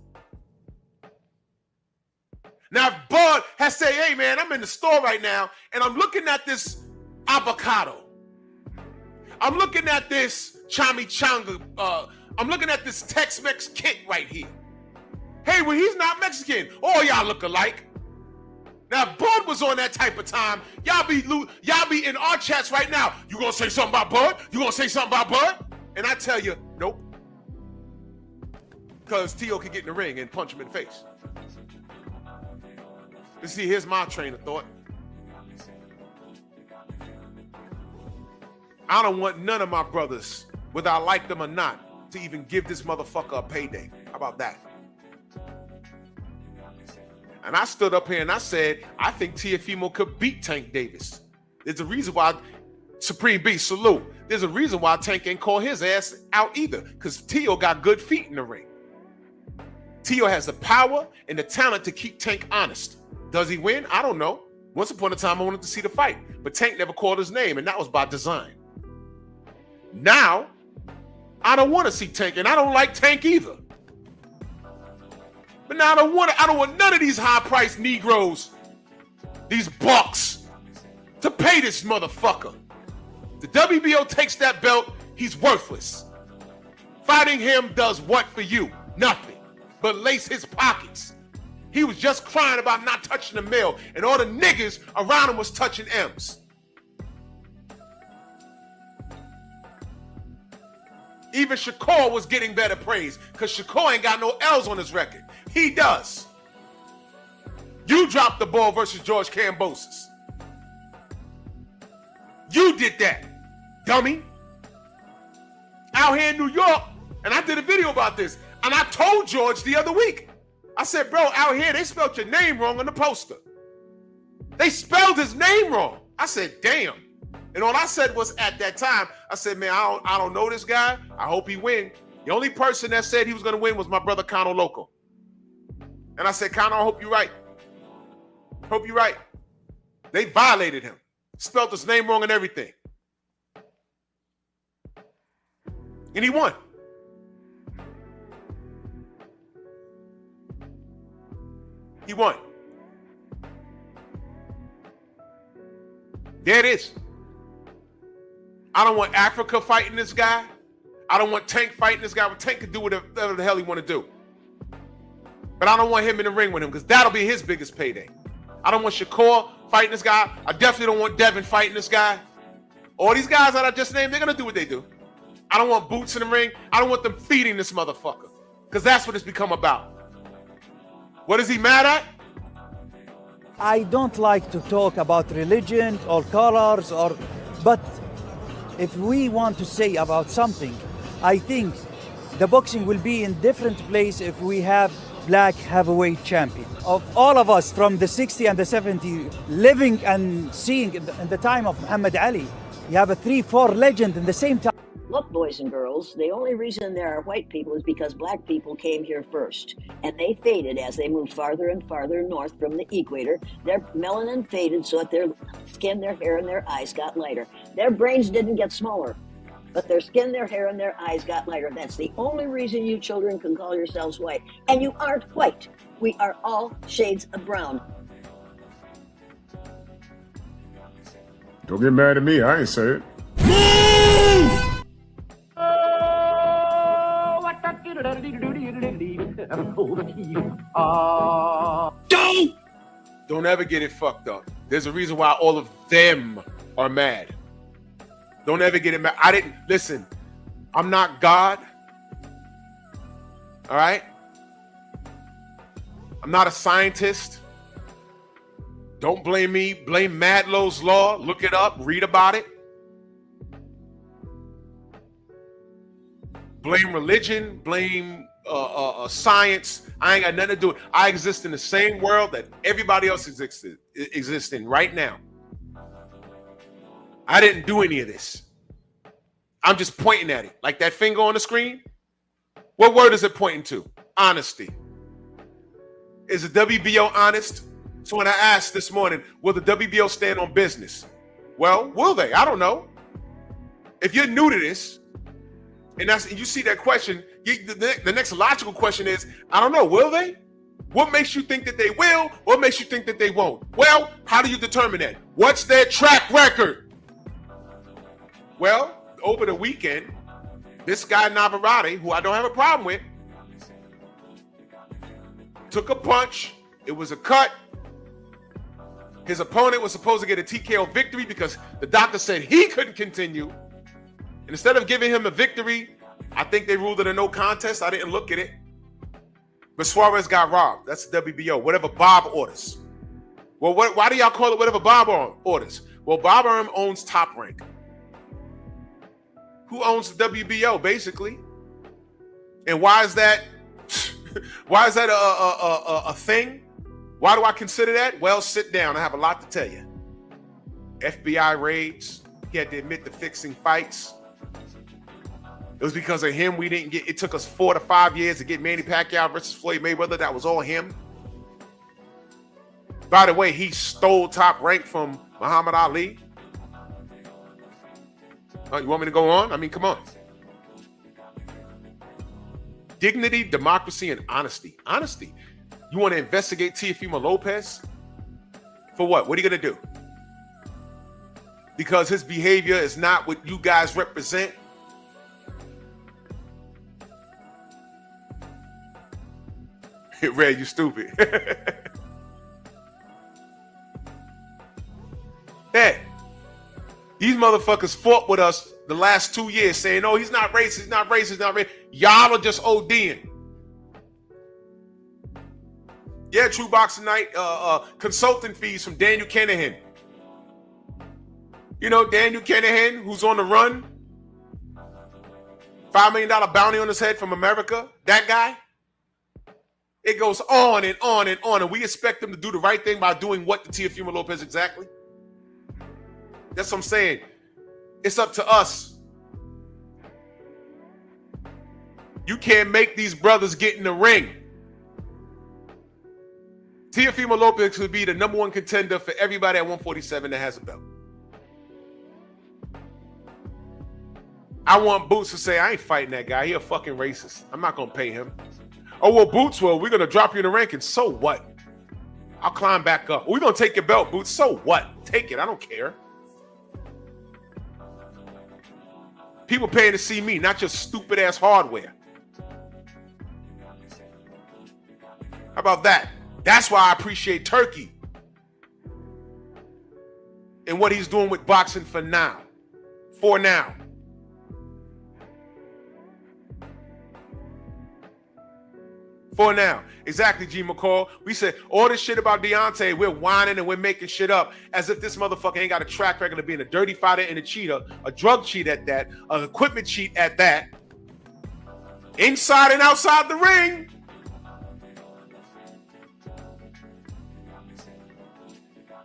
Now, if Bud has said, hey, man, I'm in the store right now, and I'm looking at this avocado. I'm looking at this chimichanga. I'm looking at this Tex-Mex kit right here. Hey, well, he's not Mexican. Oh, y'all look alike. Now, if Bud was on that type of time, y'all be in our chats right now. You gonna say something about Bud? You gonna say something about Bud? And I tell you, nope. Because T.O. can get in the ring and punch him in the face. You see, here's my train of thought. I don't want none of my brothers, whether I like them or not, to even give this motherfucker a payday. How about that? And I stood up here and I said, I think Teofimo could beat Tank Davis. There's a reason why Supreme Beast, salute. There's a reason why Tank ain't call his ass out either, because Tio got good feet in the ring. Tio has the power and the talent to keep Tank honest. Does he win? I don't know. Once upon a time, I wanted to see the fight, but Tank never called his name, and that was by design. Now, I don't want to see Tank, and I don't like Tank either. But now I don't want none of these high-priced Negroes, these bucks, to pay this motherfucker. The WBO takes that belt, he's worthless. Fighting him does what for you? Nothing. But lace his pockets. He was just crying about not touching the mail, and all the niggas around him was touching M's. Even Shakur was getting better praise, because Shakur ain't got no L's on his record. He does. You dropped the ball versus George Kambosos. You did that, dummy. Out here in New York, and I did a video about this, and I told George the other week, I said, bro, out here, they spelled your name wrong on the poster. They spelled his name wrong. I said, damn. And all I said was at that time, I said, man, I don't know this guy. I hope he win. The only person that said he was going to win was my brother, Conor Loco. And I said, Conor, I hope you're right. Hope you're right. They violated him. Spelled his name wrong and everything. And he won. He won. There it is. I don't want Africa fighting this guy. I don't want Tank fighting this guy. Tank can do whatever the hell he want to do. But I don't want him in the ring with him because that'll be his biggest payday. I don't want Shakur fighting this guy. I definitely don't want Devin fighting this guy. All these guys that I just named, they're going to do what they do. I don't want Boots in the ring. I don't want them feeding this motherfucker because that's what it's become about. What is he mad at?
I don't like to talk about religion or colors, but if we want to say about something, I think the boxing will be in different place if we have black heavyweight champion. Of all of us from the 60 and the 70, living and seeing in the time of Muhammad Ali, you have a 3-4 legend in the same time.
Look, boys and girls, the only reason there are white people is because black people came here first. And they faded as they moved farther and farther north from the equator. Their melanin faded so that their skin, their hair, and their eyes got lighter. Their brains didn't get smaller, but their skin, their hair, and their eyes got lighter. That's the only reason you children can call yourselves white. And you aren't white. We are all shades of brown.
Don't get mad at me. I ain't say it.
Don't ever get it fucked up. There's a reason why all of them are mad. Don't ever get it mad. I didn't listen. I'm not God. All right. I'm not a scientist. Don't blame me. Blame Madlow's Law. Look it up. Read about it. Blame religion. Blame science. I ain't got nothing to do with it. I exist in the same world that everybody else exists in right now. I didn't do any of this. I'm just pointing at it. Like that finger on the screen. What word is it pointing to? Honesty. Is the WBO honest? So when I asked this morning, will the WBO stand on business? Well, will they? I don't know. If you're new to this, and you see that question, the next logical question is, I don't know, will they? What makes you think that they will? What makes you think that they won't? Well, how do you determine that? What's their track record? Well, over the weekend, this guy Navarrete, who I don't have a problem with, took a punch. It was a cut. His opponent was supposed to get a TKO victory because the doctor said he couldn't continue. And instead of giving him a victory, I think they ruled it a no contest. I didn't look at it. But Suarez got robbed. That's the WBO. Whatever Bob orders. Well, why do y'all call it whatever Bob orders? Well, Bob Arum owns Top Rank. Who owns the WBO, basically? And why is that? Why is that a thing? Why do I consider that? Well, sit down. I have a lot to tell you. FBI raids. He had to admit to fixing fights. It was because of him we didn't get. It took us 4 to 5 years to get Manny Pacquiao versus Floyd Mayweather. That was all him. By the way, he stole Top Rank from Muhammad Ali. You want me to go on? I mean, come on. Dignity, democracy, and honesty. Honesty. You want to investigate Teofimo Lopez? For what? What are you going to do? Because his behavior is not what you guys represent? Red, you stupid. Hey, these motherfuckers fought with us the last 2 years saying, oh, he's not racist, he's not racist, he's not racist. Y'all are just ODing. Yeah, True Boxing Night, consulting fees from Daniel Kinahan. You know, Daniel Kinahan, who's on the run. $5 million bounty on his head from America. That guy. It goes on and on and on, and we expect them to do the right thing by doing what to Teofimo Lopez exactly? That's what I'm saying. It's up to us. You can't make these brothers get in the ring. Teofimo Lopez would be the #1 contender for everybody at 147 that has a belt. I want Boots to say, I ain't fighting that guy. He a fucking racist. I'm not going to pay him. Oh, well, Boots, well, we're going to drop you in the rankings. So what? I'll climb back up. We're going to take your belt, Boots. So what? Take it. I don't care. People paying to see me, not just stupid-ass hardware. How about that? That's why I appreciate Turkey and what he's doing with boxing for now. For now. For now. Exactly, G. McCall. We said all this shit about Deontay, we're whining and we're making shit up as if this motherfucker ain't got a track record of being a dirty fighter and a cheater, a drug cheat at that, an equipment cheat at that, inside and outside the ring.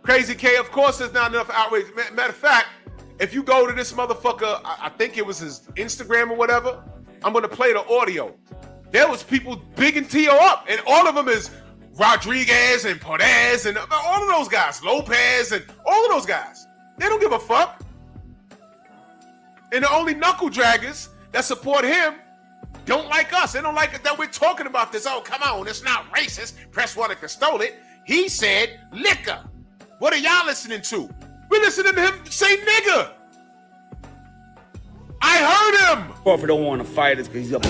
Crazy K, of course there's not enough outrage. Matter of fact, if you go to this motherfucker, I think it was his Instagram or whatever, I'm going to play the audio. There was people bigging Tio up, and all of them is Rodriguez and Portez and all of those guys, Lopez and all of those guys. They don't give a fuck. And the only knuckle draggers that support him don't like us. They don't like it that we're talking about this. Oh, come on, it's not racist. Press Whitaker stole it. He said liquor. What are y'all listening to? We're listening to him say nigga. I heard him.
Crawford don't want to fight us because he's up.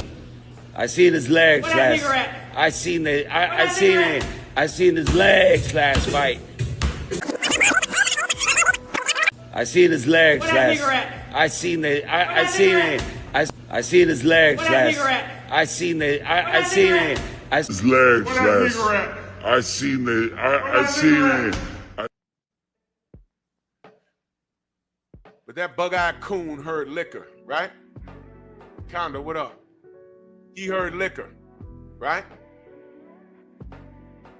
I seen his legs last. I seen his legs last fight. I seen his legs last. I seen his legs last. I seen his legs last.
But that bug-eyed coon heard liquor, right? Conda, what up? He heard liquor, right?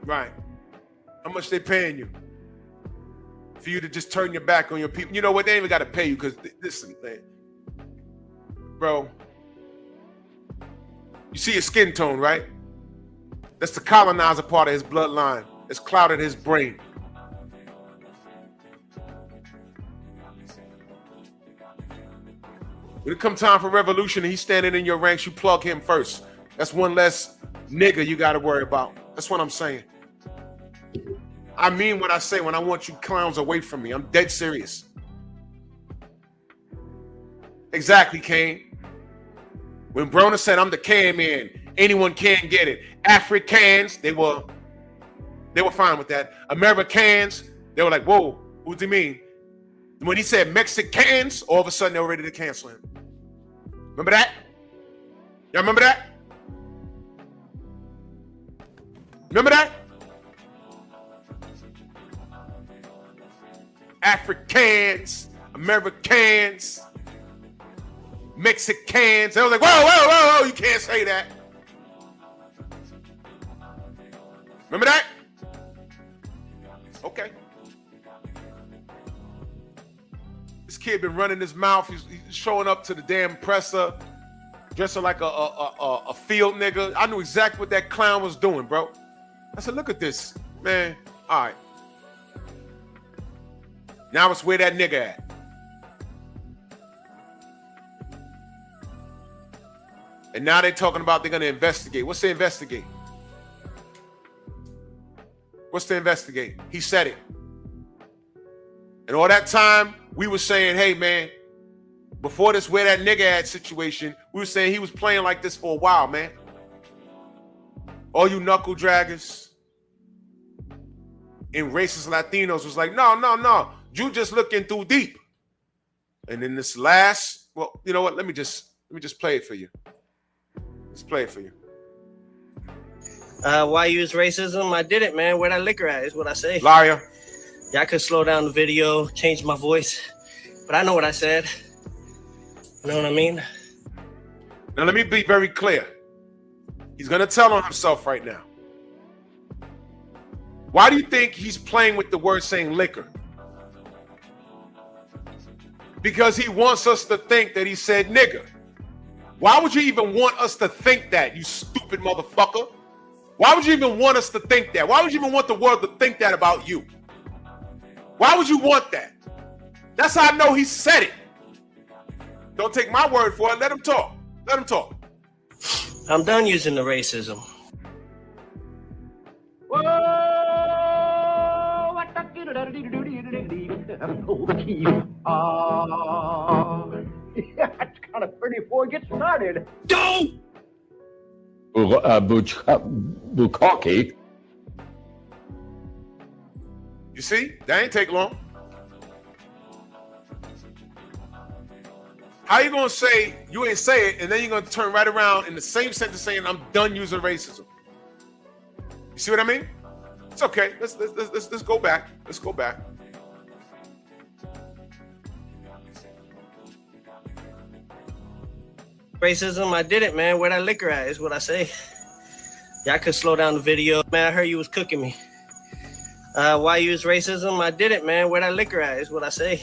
Right. How much they paying you? For you to just turn your back on your people. You know what? They ain't even got to pay you because, listen, man. Bro, you see his skin tone, right? That's the colonizer part of his bloodline. It's clouded his brain. When it come time for revolution and he's standing in your ranks, you plug him first. That's one less nigga you got to worry about. That's what I'm saying. I mean what I say when I want you clowns away from me. I'm dead serious. Exactly, Kane. When Broner said I'm the can man, anyone can get it. Africans, they were fine with that. Americans, they were like, whoa, what do you mean? When he said Mexicans, all of a sudden they were ready to cancel him. Remember that? Y'all remember that? Remember that? Africans, Americans, Mexicans. They was like, whoa, you can't say that. Remember that? Okay. This kid been running his mouth. He's showing up to the damn presser, dressing like a field nigga. I knew exactly what that clown was doing, bro. I said, look at this, man. All right. Now it's where that nigga at. And now they're talking about they're going to investigate. What's the investigate? What's the investigate? He said it. And all that time, we were saying, hey, man, before this where that nigga at situation, we were saying he was playing like this for a while, man. All you knuckle draggers and racist Latinos was like, no. You just looking too deep. And then this last, well, you know what? Let me just play it for you. Let's play it for you.
Why use racism? I did it, man. Where that liquor at is what I say.
Liar.
Yeah, I could slow down the video, change my voice, but I know what I said. You know what I mean?
Now let me be very clear. He's gonna tell on himself right now. Why do you think he's playing with the word saying liquor? Because he wants us to think that he said nigger. Why would you even want us to think that, you stupid motherfucker? Why would you even want us to think that? Why would you even want the world to think that about you? Why would you want that? That's how I know he said it. Don't take my word for it. Let him talk. Let him talk.
I'm done using the racism.
That's kind of pretty before it gets started.
Go!
Bukaki.
You see? That ain't take long. How you gonna say you ain't say it, and then you're gonna turn right around in the same sentence saying I'm done using racism? You see what I mean? It's okay. Let's go back. Let's go back.
Racism, I did it, man. Where that liquor at is what I say. Y'all could slow down the video. Man, I heard you was cooking me. Why use racism? I did it, man. Where that liquor at is what I say.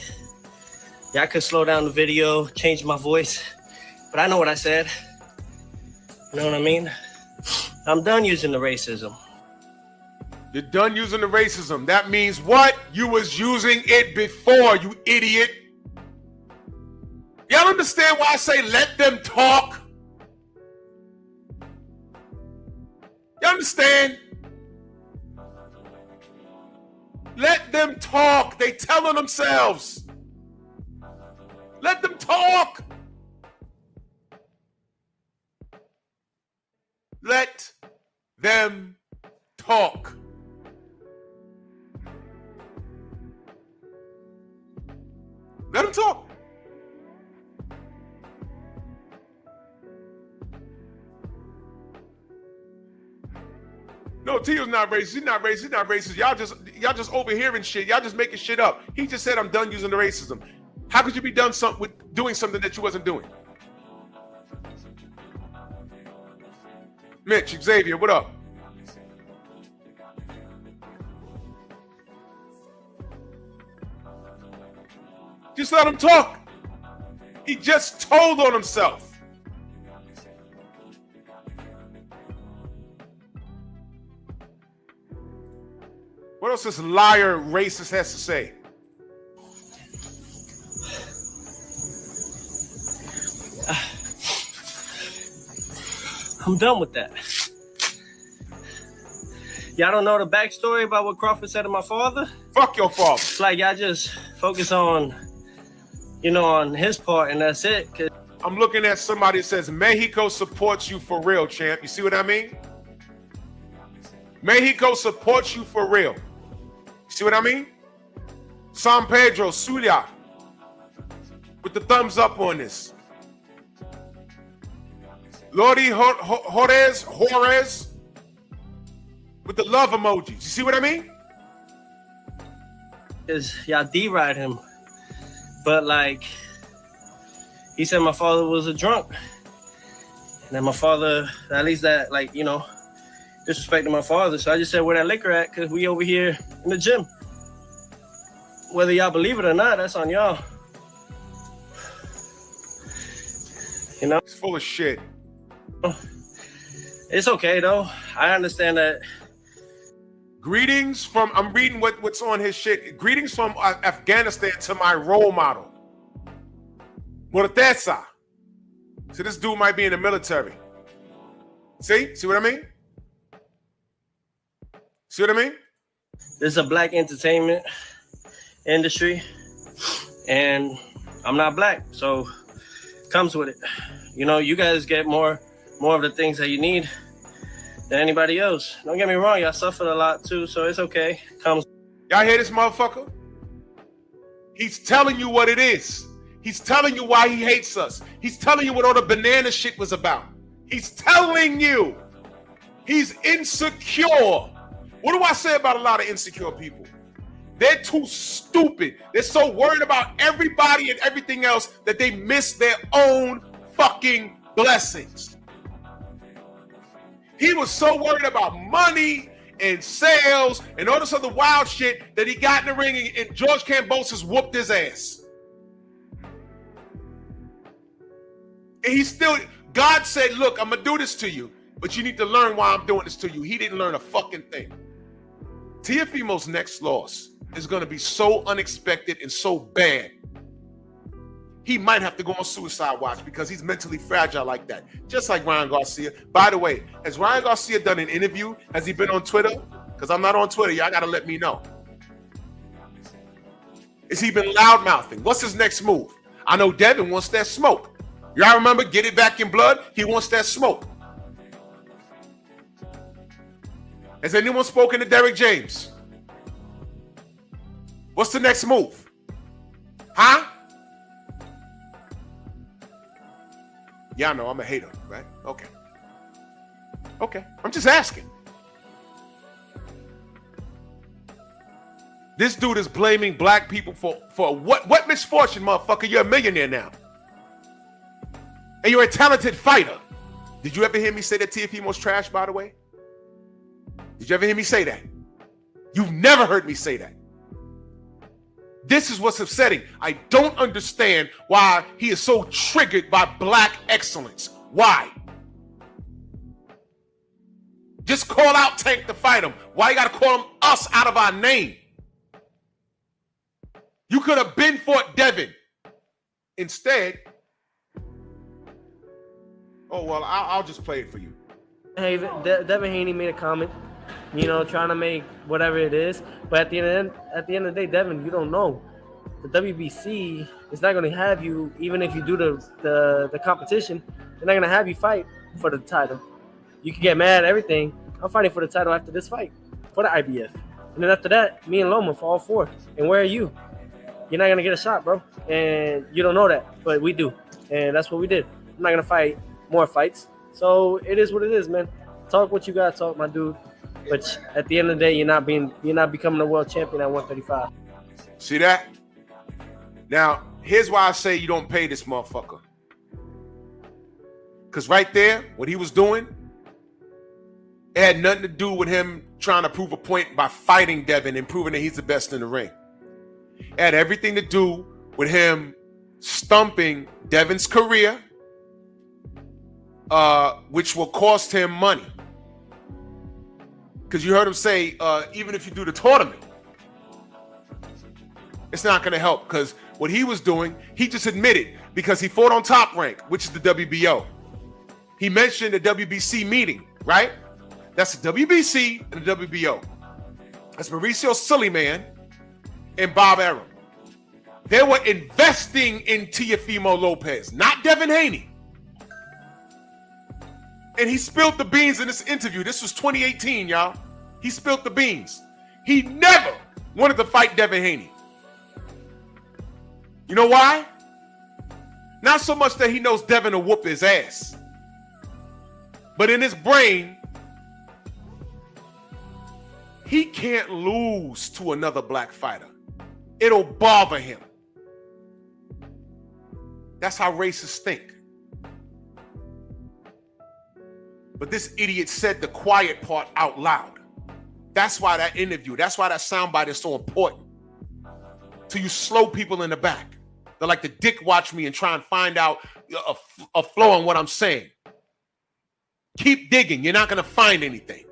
Y'all could slow down the video, change my voice. But I know what I said. You know what I mean? I'm done using the racism.
You're done using the racism. That means what? You was using it before, you idiot. Y'all understand why I say let them talk? You understand? Let them talk. They telling themselves. Let them talk. Let them talk. Let them talk. No, Tio's not racist. He's not racist. He's not racist. Y'all just overhearing shit. Y'all just making shit up. He just said I'm done using the racism. How could you be done with doing something that you wasn't doing? Mitch, Xavier, what up? Just let him talk. He just told on himself. What else this liar racist has to say?
I'm done with that. Y'all don't know the backstory about what Crawford said to my father?
Fuck your father.
It's like y'all just focus on, on his part and that's it.
I'm looking at somebody that says Mexico supports you for real, champ. You see what I mean? Mexico supports you for real. You see what I mean? San Pedro, Suya, with the thumbs up on this. Lordy Juarez, with the love emojis. You see what I mean?
Because y'all deride him. But like, he said my father was a drunk. And then my father, at least that, disrespecting my father. So I just said where that liquor at, because we over here in the gym. Whether y'all believe it or not, that's on y'all.
It's full of shit.
It's okay though. I understand that.
Greetings from, I'm reading what's on his shit. Greetings from Afghanistan to my role model. Morteza. So this dude might be in the military. See what I mean? See what I mean?
This is a black entertainment industry, and I'm not black, so comes with it. You guys get more of the things that you need than anybody else. Don't get me wrong, y'all suffered a lot too, so it's okay. Y'all
hear this motherfucker? He's telling you what it is. He's telling you why he hates us. He's telling you what all the banana shit was about. He's telling you. He's insecure. What do I say about a lot of insecure people? They're too stupid. They're so worried about everybody and everything else that they miss their own fucking blessings. He was so worried about money and sales and all this other wild shit that he got in the ring, and George Kambosos whooped his ass. And he still, God said, look, I'm going to do this to you, but you need to learn why I'm doing this to you. He didn't learn a fucking thing. Teofimo's next loss is going to be so unexpected and so bad. He might have to go on suicide watch because he's mentally fragile like that. Just like Ryan Garcia. By the way, has Ryan Garcia done an interview? Has he been on Twitter? Because I'm not on Twitter. Y'all got to let me know. Has he been loud-mouthing? What's his next move? I know Devin wants that smoke. Y'all remember Get It Back in Blood? He wants that smoke. Has anyone spoken to Derrick James? What's the next move? Huh? Y'all know I'm a hater, right? Okay. Okay. I'm just asking. This dude is blaming black people for what misfortune, motherfucker? You're a millionaire now. And you're a talented fighter. Did you ever hear me say that Teofimo's trash, by the way? Did you ever hear me say that? You've never heard me say that. This is what's upsetting. I don't understand why he is so triggered by black excellence. Why? Just call out Tank to fight him. Why you gotta call him us out of our name? You could have been fought Devin. Instead, oh, well, I'll just play it for you.
Hey, Devin Haney made a comment, you know, trying to make whatever it is. But at the end of the day, Devin, you don't know. The WBC is not going to have you, even if you do the competition, they're not going to have you fight for the title. You can get mad at everything. I'm fighting for the title after this fight, for the IBF. And then after that, me and Loma for all four. And where are you? You're not going to get a shot, bro. And you don't know that, but we do. And that's what we did. I'm not going to fight more fights. So it is what it is, man. Talk what you got to talk, my dude. But at the end of the day, you're not becoming a world champion at 135.
See that? Now, here's why I say you don't pay this motherfucker. Because right there, what he was doing, it had nothing to do with him trying to prove a point by fighting Devin and proving that he's the best in the ring. It had everything to do with him stumping Devin's career, which will cost him money. Because you heard him say, even if you do the tournament, it's not going to help. Because what he was doing, he just admitted, because he fought on Top Rank, which is the WBO. He mentioned the WBC meeting, right? That's the WBC and the WBO. That's Mauricio Suleiman and Bob Arum. They were investing in Teofimo Lopez, not Devin Haney. And he spilled the beans in this interview. This was 2018, y'all. He spilled the beans. He never wanted to fight Devin Haney. You know why? Not so much that he knows Devin will whoop his ass, but in his brain, he can't lose to another black fighter. It'll bother him. That's how racists think. But this idiot said the quiet part out loud. That's why that interview, that's why that soundbite is so important. To you slow people in the back. They like to dick watch me and try and find out a flow on what I'm saying. Keep digging. You're not going to find anything.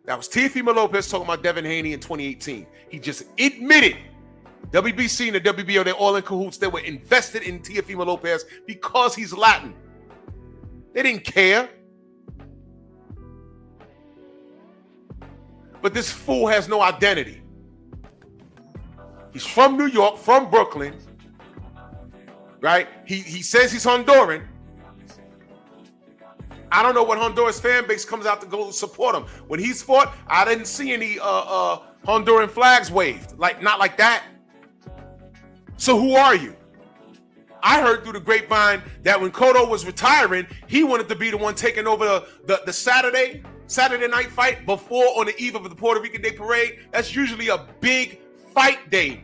That was Teofimo Lopez talking about Devin Haney in 2018. He just admitted WBC and the WBO, they're all in cahoots. They were invested in Teofimo Lopez because he's Latin. They didn't care. But this fool has no identity. He's from New York, from Brooklyn, right? He says he's Honduran. I don't know what Honduras fan base comes out to go support him. When he's fought, I didn't see any Honduran flags waved. Not like that. So who are you? I heard through the grapevine that when Cotto was retiring, he wanted to be the one taking over the Saturday night fight before on the eve of the Puerto Rican Day Parade. That's usually a big fight day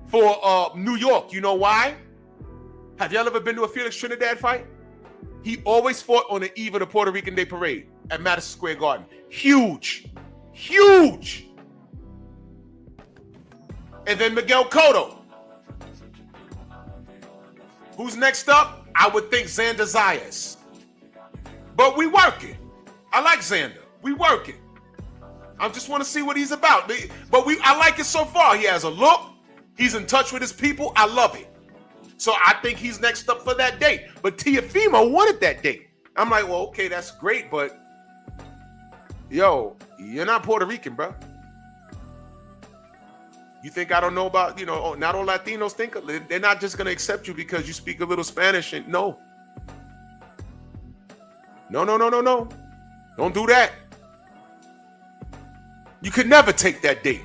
for New York. You know why? Have y'all ever been to a Felix Trinidad fight? He always fought on the eve of the Puerto Rican Day Parade at Madison Square Garden. Huge. Huge. And then Miguel Cotto. Who's next up? I would think Xander Zayas. But we working. I like Xander. We working. I just want to see what he's about. But I like it so far. He has a look. He's in touch with his people. I love it. So I think he's next up for that date. But Teofimo wanted that date. I'm like, well, okay, that's great, but yo, you're not Puerto Rican, bro. You think I don't know about, not all Latinos think they're not just going to accept you because you speak a little Spanish. And no. No. Don't do that. You could never take that date.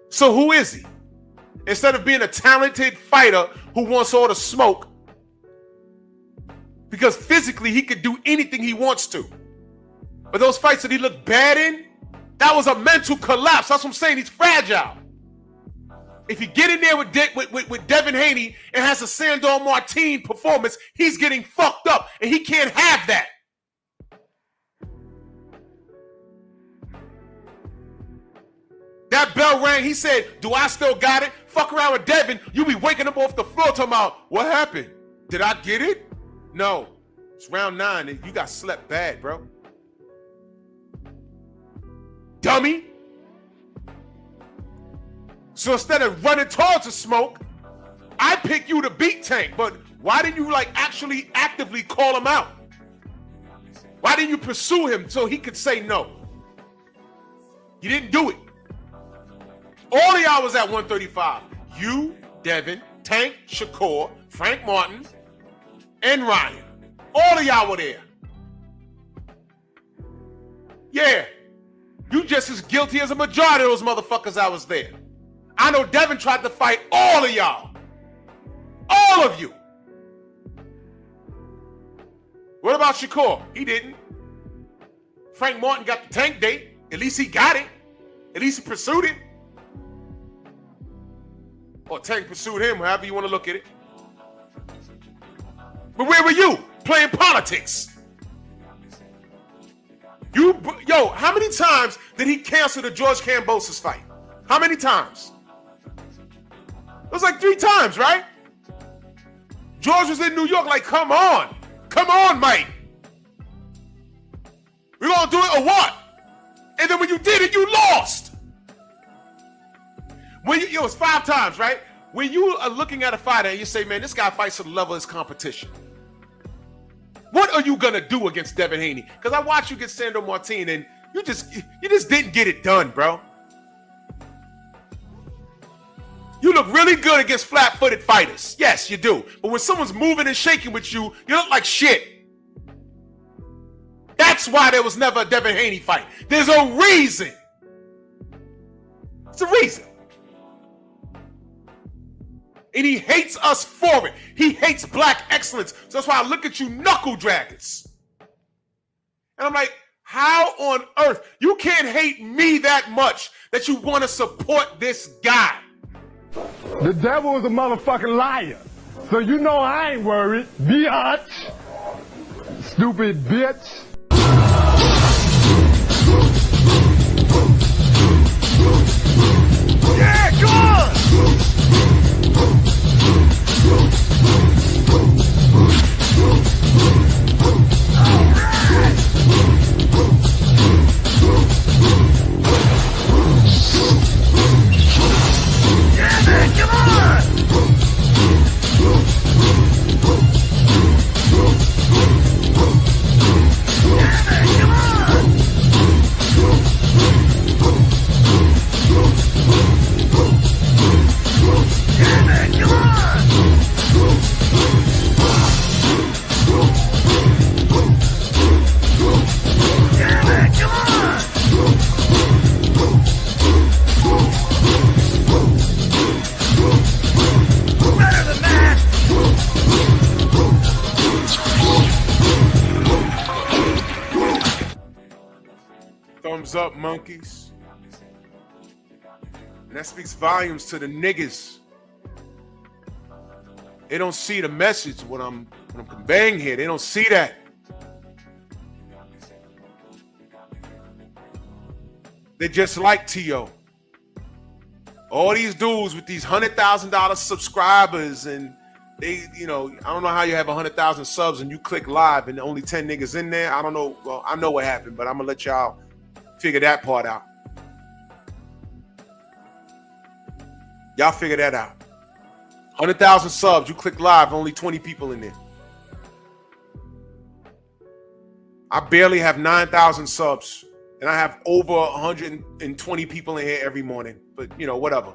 So who is he? Instead of being a talented fighter who wants all the smoke, because physically he could do anything he wants to. But those fights that he looked bad in, that was a mental collapse. That's what I'm saying. He's fragile. If you get in there with Devin Haney and has a Sandor Martin performance, he's getting fucked up, and he can't have that. That bell rang. He said, do I still got it? Fuck around with Devin. You be waking up off the floor talking about, what happened? Did I get it? No. It's round 9 and you got slept bad, bro. Dummy. So instead of running towards the smoke, I pick you to beat Tank. But why didn't you actually actively call him out? Why didn't you pursue him so he could say no? You didn't do it. All of y'all was at 135. You, Devin, Tank, Shakur, Frank Martin, and Ryan. All of y'all were there. Yeah. You just as guilty as a majority of those motherfuckers I was there. I know Devin tried to fight all of y'all. All of you. What about Shakur? He didn't. Frank Martin got the Tank date. At least he got it. At least he pursued it. Or Tank pursued him, however you want to look at it. But where were you? Playing politics. Yo, how many times did he cancel the George Kambosos fight? How many times? It was like 3 times, right? George was in New York like, come on, Mike. We gonna do it or what? And then when you did it, you lost. It was 5 times, right? When you are looking at a fighter and you say, man, this guy fights to the level of his competition. What are you gonna do against Devin Haney? Because I watched you get Sandor Martin and you just didn't get it done, bro. You look really good against flat-footed fighters. Yes, you do. But when someone's moving and shaking with you, you look like shit. That's why there was never a Devin Haney fight. There's a reason. It's a reason. And he hates us for it. He hates black excellence. So that's why I look at you knuckle draggers. And I'm like, how on earth? You can't hate me that much that you want to support this guy.
The devil is a motherfucking liar. So you know I ain't worried. Biatch. Stupid bitch.
Yeah, come on! Yeah, man, come on! Yeah, man, come on! Yeah, man, come on! Yeah, man, come on! Better than that!
Thumbs up, monkeys. And that speaks volumes to the niggas. They don't see the message, what I'm conveying here. They don't see that. They're just like T.O. All these dudes with these $100,000 subscribers, and they, I don't know how you have 100,000 subs and you click live and only 10 niggas in there. I don't know. Well, I know what happened, but I'm gonna let y'all figure that part out. Y'all figure that out. 100,000 subs, you click live, only 20 people in there. I barely have 9,000 subs, and I have over 120 people in here every morning. But, whatever.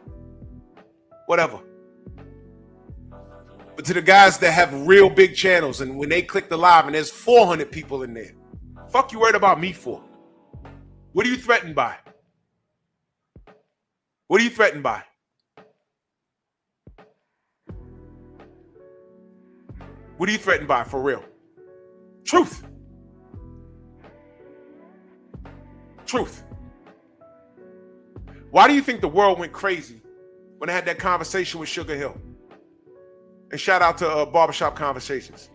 Whatever. But to the guys that have real big channels, and when they click the live and there's 400 people in there, fuck you worried about me for? What are you threatened by? What are you threatened by? What are you threatened by, for real? Truth. Truth. Why do you think the world went crazy when I had that conversation with Sugar Hill? And shout out to Barbershop Conversations.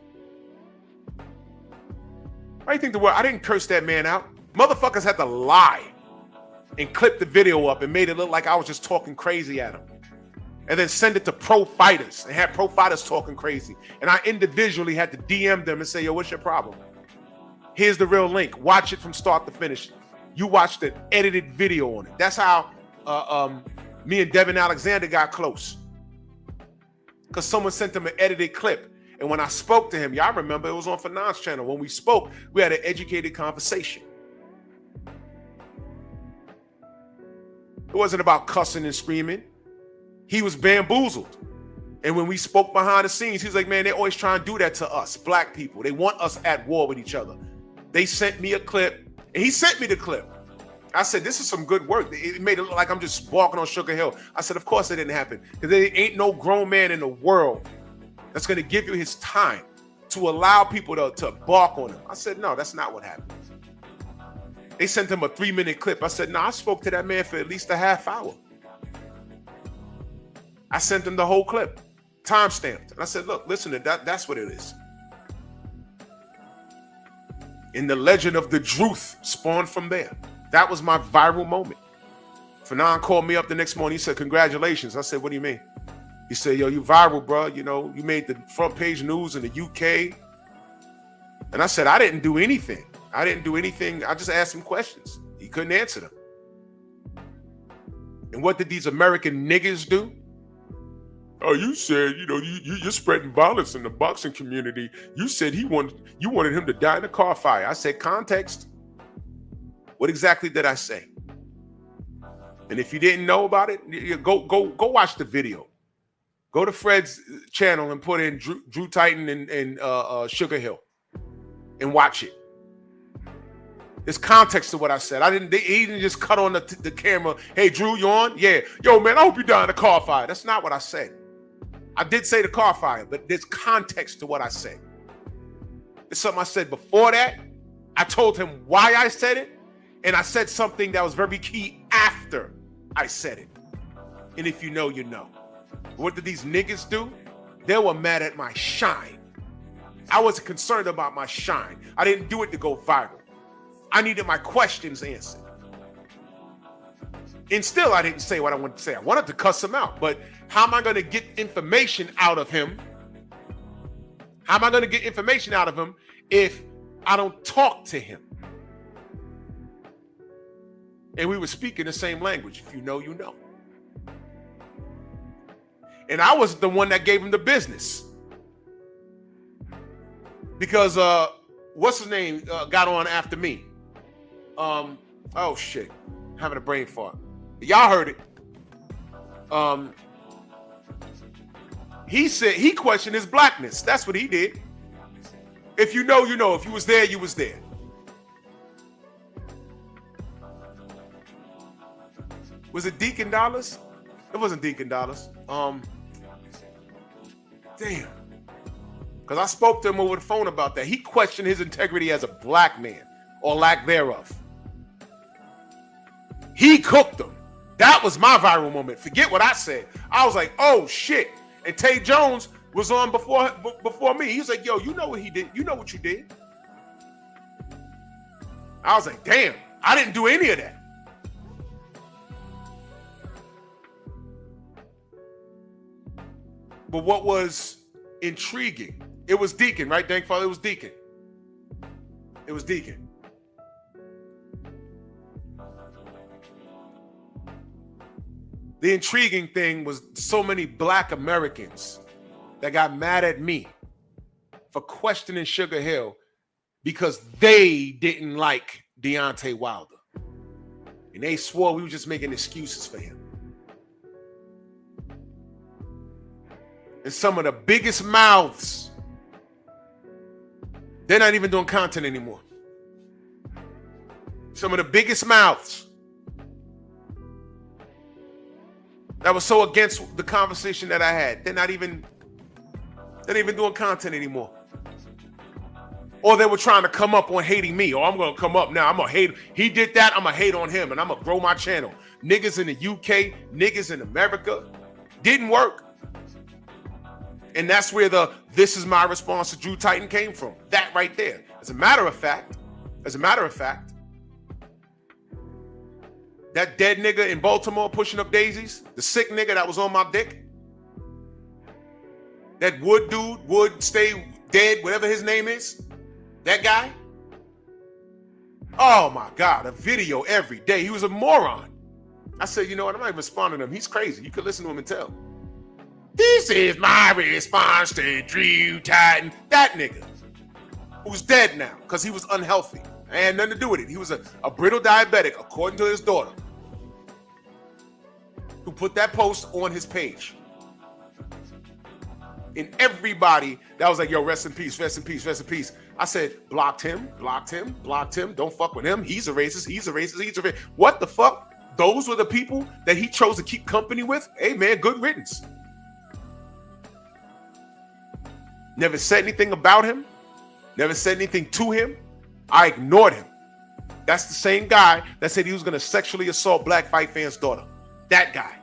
Why do you think the world? I didn't curse that man out. Motherfuckers had to lie and clip the video up and made it look like I was just talking crazy at him. And then send it to pro fighters and have pro fighters talking crazy. And I individually had to DM them and say, yo, what's your problem? Here's the real link. Watch it from start to finish. You watched an edited video on it. That's how me and Devin Alexander got close. Because someone sent him an edited clip. And when I spoke to him, y'all remember it was on Finance Channel. When we spoke, we had an educated conversation. It wasn't about cussing and screaming. He was bamboozled. And when we spoke behind the scenes, he was like, man, they always try and do that to us, black people. They want us at war with each other. They sent me a clip, and he sent me the clip. I said, this is some good work. It made it look like I'm just walking on Sugar Hill. I said, of course it didn't happen. Because there ain't no grown man in the world that's going to give you his time to allow people to bark on him. I said, no, that's not what happened. They sent him a 3-minute clip. I said, no, I spoke to that man for at least a half hour. I sent him the whole clip, time-stamped. And I said, look, listen, that's what it is. And the legend of the truth spawned from there. That was my viral moment. Fanon called me up the next morning. He said, congratulations. I said, what do you mean? He said, yo, you viral, bro. You made the front page news in the UK. And I said, I didn't do anything. I just asked him questions. He couldn't answer them. And what did these American niggas do? Oh, you said, you're spreading violence in the boxing community. You said you wanted him to die in a car fire. I said, context. What exactly did I say? And if you didn't know about it, go watch the video. Go to Fred's channel and put in Drew Titan and Sugar Hill and watch it. There's context to what I said. He didn't just cut on the camera. Hey, Drew, you on? Yeah. Yo, man, I hope you die in a car fire. That's not what I said. I did say the car fire, but there's context to what I said. It's something I said before that. I told him why I said it, and I said something that was very key after I said it. And if you know, you know. What did these niggas do? They were mad at my shine. I wasn't concerned about my shine. I didn't do it to go viral. I needed my questions answered. And still, I didn't say what I wanted to say. I wanted to cuss him out, but how am I going to get information out of him? How am I going to get information out of him if I don't talk to him? And we were speaking the same language. If you know, you know. And I was the one that gave him the business. Because, what's his name got on after me? Oh, shit. Having a brain fart. Y'all heard it. He said he questioned his blackness. That's what he did. If you know, you know. If you was there, you was there. Was it Deacon Dollars? It wasn't Deacon Dollars. Damn. Because I spoke to him over the phone about that. He questioned his integrity as a black man, or lack thereof. He cooked them. That was my viral moment. Forget what I said. I was like, oh shit. And Tay Jones was on before me. He was like, yo, you know what he did. You know what you did. I was like, damn, I didn't do any of that. But what was intriguing, it was Deacon, right, Dankfather? It was Deacon. It was Deacon. The intriguing thing was so many black Americans that got mad at me for questioning Sugar Hill because they didn't like Deontay Wilder. And they swore we were just making excuses for him. And some of the biggest mouths, they're not even doing content anymore. Some of the biggest mouths that was so against the conversation that I had, they're not even doing content anymore. Or they were trying to come up on hating me. Or I'm going to come up now. I'm going to hate. He did that. I'm going to hate on him. And I'm going to grow my channel. Niggas in the UK, niggas in America. Didn't work. And that's where the "this is my response to Drew Titan" came from. That right there. As a matter of fact, that dead nigga in Baltimore pushing up daisies, the sick nigga that was on my dick, that Wood dude, Wood stay dead, whatever his name is, that guy. Oh my God, a video every day. He was a moron. I said, you know what? I'm not even responding to him. He's crazy. You could listen to him and tell. This is my response to Drew Titan. That nigga, who's dead now because he was unhealthy. I had nothing to do with it. He was a brittle diabetic, according to his daughter, who put that post on his page. And everybody that was like, yo, rest in peace, rest in peace, rest in peace. I said, blocked him. Don't fuck with him. He's a racist. What the fuck? Those were the people that he chose to keep company with? Hey, man, good riddance. Never said anything about him. Never said anything to him. I ignored him. That's the same guy that said he was going to sexually assault Black Fight Fan's daughter. That guy.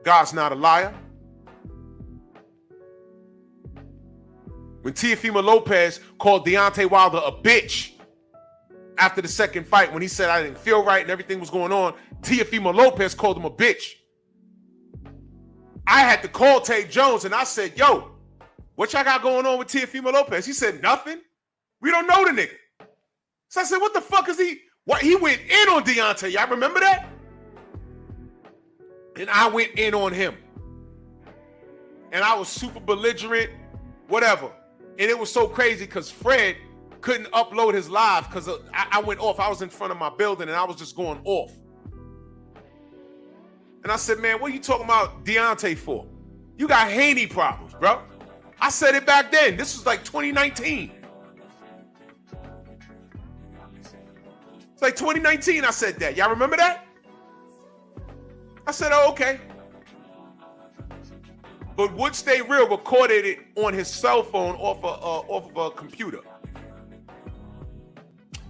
God's not a liar. When Teofimo Lopez called Deontay Wilder a bitch after the second fight, when he said I didn't feel right and everything was going on, Teofimo Lopez called him a bitch. I had to call Tay Jones and I said, yo, what y'all got going on with Teofimo Lopez? He said, nothing. We don't know the nigga. So I said, what the fuck is he? What? He went in on Deontay. Y'all remember that? And I went in on him. And I was super belligerent, whatever. And it was so crazy because Fred couldn't upload his live because I went off. I was in front of my building and I was just going off. And I said, man, what are you talking about Deontay for? You got Haney problems, bro. I said it back then. This was like 2019. It's like 2019 I said that. Y'all remember that? I said, oh, okay. But Would Stay Real recorded it on his cell phone off of a computer.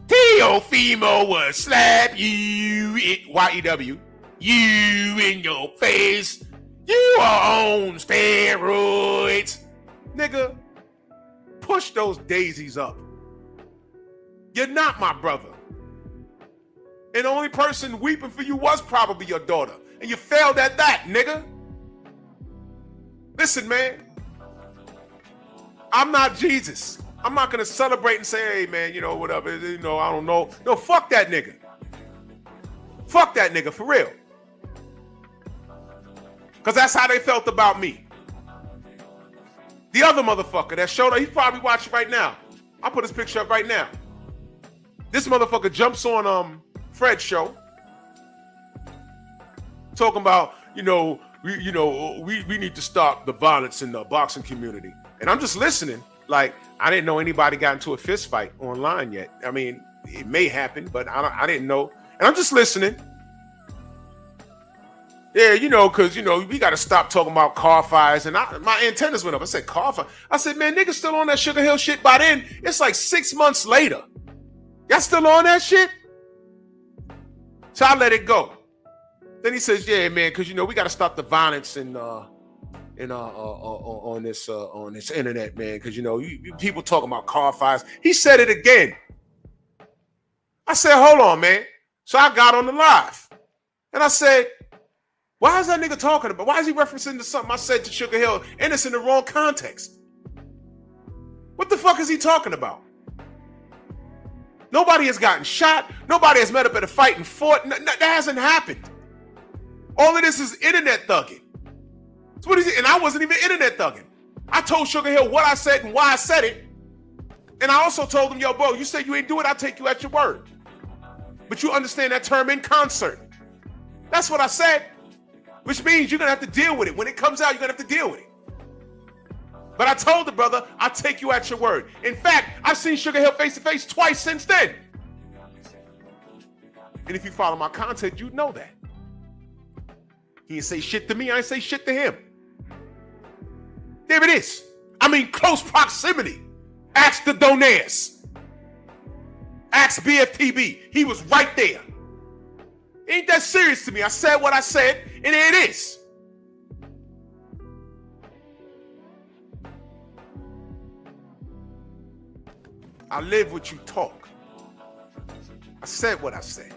Teofimo will slap you, YEW, you in your face. You are on steroids. Nigga, push those daisies up. You're not my brother. And the only person weeping for you was probably your daughter. And you failed at that, nigga. Listen, man. I'm not Jesus. I'm not going to celebrate and say, hey, man, you know, whatever. You know, I don't know. No, fuck that nigga. Fuck that nigga, for real. Because that's how they felt about me. The other motherfucker that showed up, he's probably watching right now. I'll put his picture up right now. This motherfucker jumps on Fred's show. Talking about, we need to stop the violence in the boxing community. And I'm just listening. Like, I didn't know anybody got into a fist fight online yet. I mean, it may happen, but I didn't know. And I'm just listening. Yeah, because, we got to stop talking about car fires. And my antennas went up. I said, car fire? I said, man, niggas still on that Sugar Hill shit. By then, it's like 6 months later. Y'all still on that shit? So I let it go. Then he says, yeah, man, because, we got to stop the violence on this internet, man. Because, people talking about car fires. He said it again. I said, hold on, man. So I got on the live. And I said, why is that nigga talking about? Why is he referencing to something I said to Sugar Hill and it's in the wrong context? What the fuck is he talking about? Nobody has gotten shot. Nobody has met up at a fight and fought. That hasn't happened. All of this is internet thugging. That's what and I wasn't even internet thugging. I told Sugar Hill what I said and why I said it. And I also told him, yo, bro, you said you ain't do it, I'll take you at your word. But you understand that term in concert. That's what I said. Which means you're going to have to deal with it. When it comes out, you're going to have to deal with it. But I told the brother, I'll take you at your word. In fact, I've seen Sugar Hill face to face twice since then. And if you follow my content, you know that. He didn't say shit to me, I didn't say shit to him. There it is. I mean, close proximity. Ask the Donaires. Ask BFTB. He was right there. Ain't that serious to me? I said what I said, and there it is. I live what you talk. I said what I said.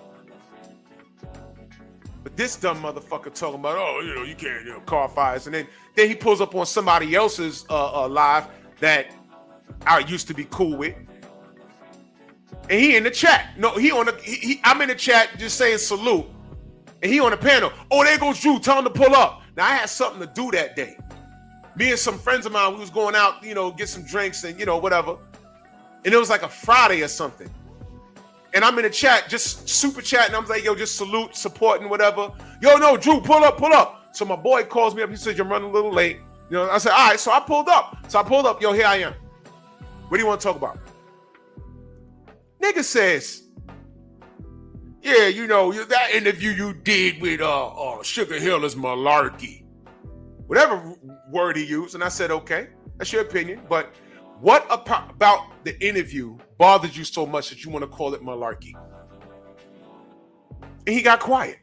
But this dumb motherfucker talking about, oh, you can't, car fires. And then he pulls up on somebody else's live that I used to be cool with. And he in the chat. No, I'm in the chat just saying salute. And he on the panel. Oh, there goes Drew. Tell him to pull up. Now, I had something to do that day. Me and some friends of mine, we was going out, get some drinks and, whatever. And it was like a Friday or something. And I'm in the chat, just super chatting. I'm like, yo, just salute, supporting, whatever. Yo, no, Drew, pull up. So my boy calls me up. He says, you're running a little late. I said, all right. So I pulled up. Yo, here I am. What do you want to talk about? Nigga says, yeah, that interview you did with Sugar Hill is malarkey. Whatever word he used. And I said, okay, that's your opinion. But what about the interview bothered you so much that you want to call it malarkey? And he got quiet.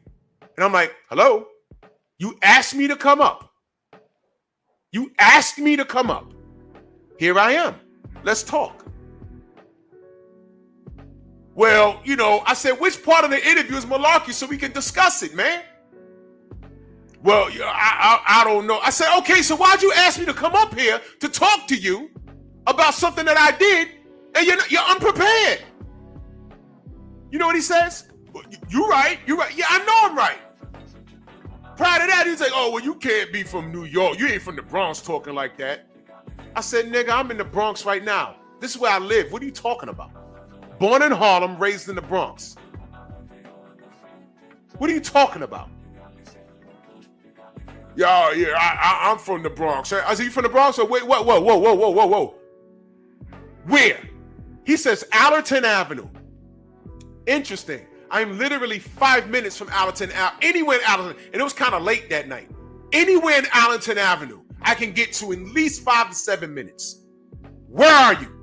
And I'm like, hello? You asked me to come up. You asked me to come up. Here I am. Let's talk. Well, I said, which part of the interview is malarkey so we can discuss it, man? Well, I don't know. I said, okay, so why'd you ask me to come up here to talk to you about something that I did and you're unprepared? You know what he says? You're right. Yeah, I know I'm right. Prior to that, he's like, oh, well, you can't be from New York. You ain't from the Bronx talking like that. I said, nigga, I'm in the Bronx right now. This is where I live. What are you talking about? Born in Harlem, raised in the Bronx. What are you talking about? Yeah, I'm from the Bronx. I said, you from the Bronx? Or wait, whoa. Where? He says Allerton Avenue. Interesting. I'm literally 5 minutes from Allerton, anywhere in Allerton, and it was kind of late that night. Anywhere in Allerton Avenue, I can get to in at least 5 to 7 minutes. Where are you?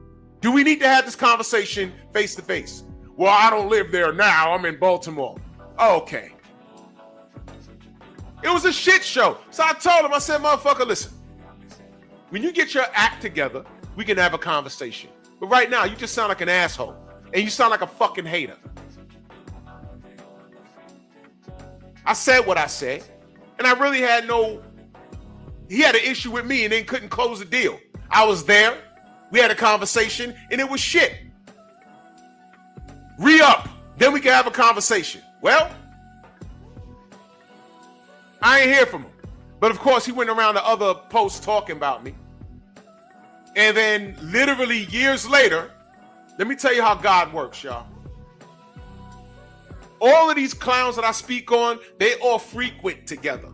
Do we need to have this conversation face to face? Well, I don't live there now. I'm in Baltimore. Okay. It was a shit show. So I told him, I said, motherfucker, listen. When you get your act together, we can have a conversation. But right now, you just sound like an asshole. And you sound like a fucking hater. I said what I said. And I really had he had an issue with me and then couldn't close the deal. I was there. We had a conversation and it was shit. Re-up. Then we can have a conversation. Well, I ain't hear from him. But of course, he went around to other posts talking about me. And then literally years later, let me tell you how God works, y'all. All of these clowns that I speak on, they all frequent together.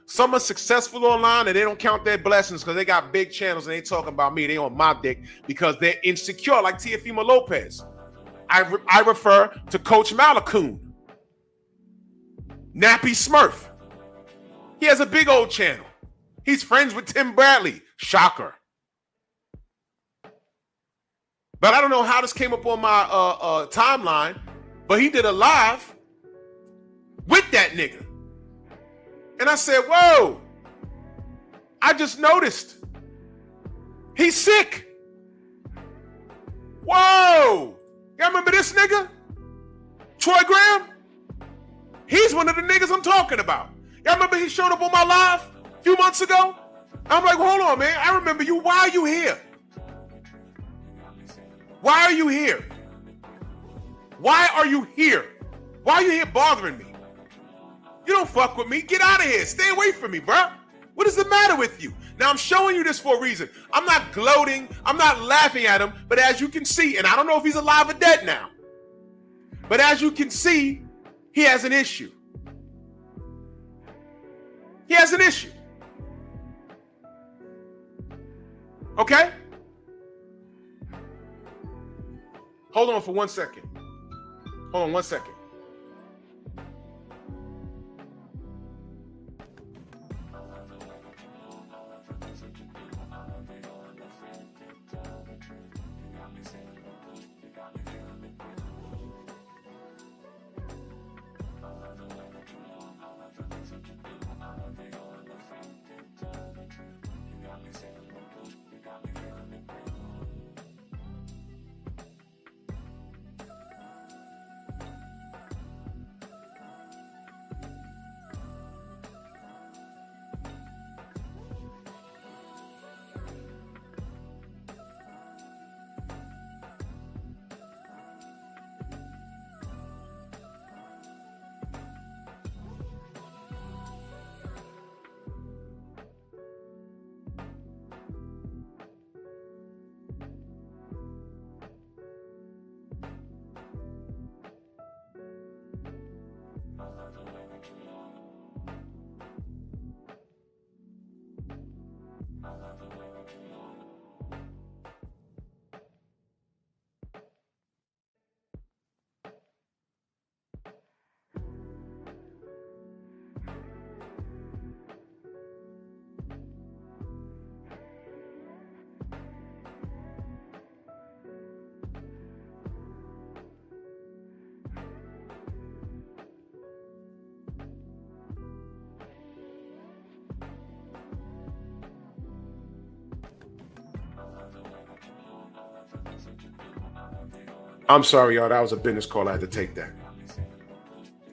Some are successful online and they don't count their blessings because they got big channels and they talking about me. They on my dick because they're insecure like Teofimo Lopez. I refer to Coach Malacoon. Nappy Smurf. He has a big old channel. He's friends with Tim Bradley. Shocker. But I don't know how this came up on my timeline, but he did a live with that nigga. And I said, whoa, I just noticed. He's sick. Whoa. Y'all remember this nigga? Troy Graham? He's one of the niggas I'm talking about. Y'all remember he showed up on my live a few months ago? I'm like, hold on, man. I remember you. Why are you here? Why are you here? Why are you here? Why are you here bothering me? You don't fuck with me. Get out of here. Stay away from me, bro. What is the matter with you? Now, I'm showing you this for a reason. I'm not gloating. I'm not laughing at him. But as you can see, and I don't know if he's alive or dead now, but as you can see, he has an issue. He has an issue. Okay? Hold on for 1 second. Hold on 1 second. I'm sorry, y'all. That was a business call. I had to take that.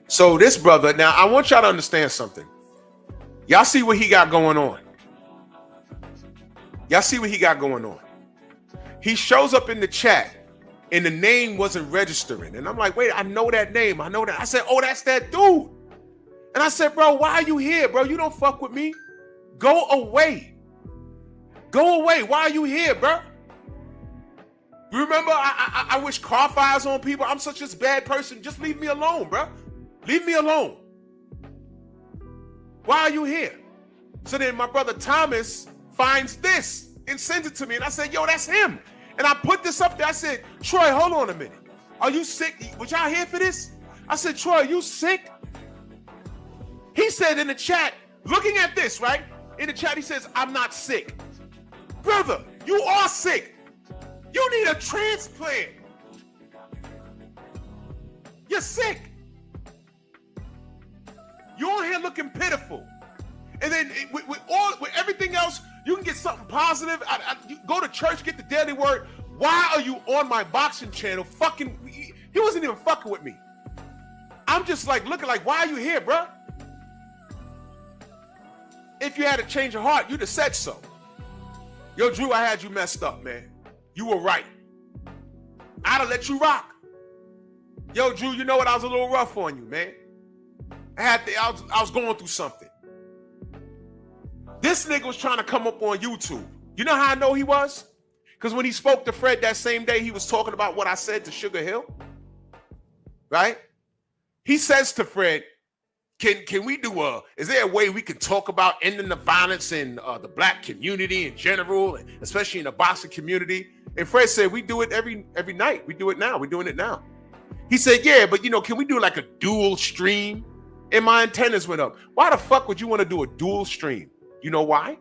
So this brother, now I want y'all to understand something. Y'all see what he got going on. Y'all see what he got going on. He shows up in the chat and the name wasn't registering. And I'm like, wait, I know that name. I know that. I said, oh, that's that dude. And I said, bro, why are you here, bro? You don't fuck with me. Go away. Go away. Why are you here, bro? You remember, I wish car fires on people. I'm such a bad person. Just leave me alone, bro. Leave me alone. Why are you here? So then my brother Thomas finds this and sends it to me. And I said, yo, that's him. And I put this up there. I said, Troy, hold on a minute. Are you sick? Was y'all here for this? I said, Troy, are you sick? He said in the chat, looking at this, right? In the chat, he says, I'm not sick. Brother, you are sick. You need a transplant. You're sick. You're on here looking pitiful. And then with everything else, you can get something positive. You go to church, get the daily word. Why are you on my boxing channel fucking? He wasn't even fucking with me. I'm just like looking like, why are you here, bro? If you had a change of heart, you'd have said so. Yo, Drew, I had you messed up, man. You were right. I'd have let you rock. Yo, Drew, you know what? I was a little rough on you, man. I was going through something. This nigga was trying to come up on YouTube. You know how I know he was? Because when he spoke to Fred that same day, he was talking about what I said to Sugar Hill. Right? He says to Fred, can we do is there a way we can talk about ending the violence in the black community in general, and especially in the boxing community? And Fred said, we do it every night. We do it now. We're doing it now. He said, yeah, but can we do like a dual stream? And my antennas went up. Why the fuck would you want to do a dual stream? You know why?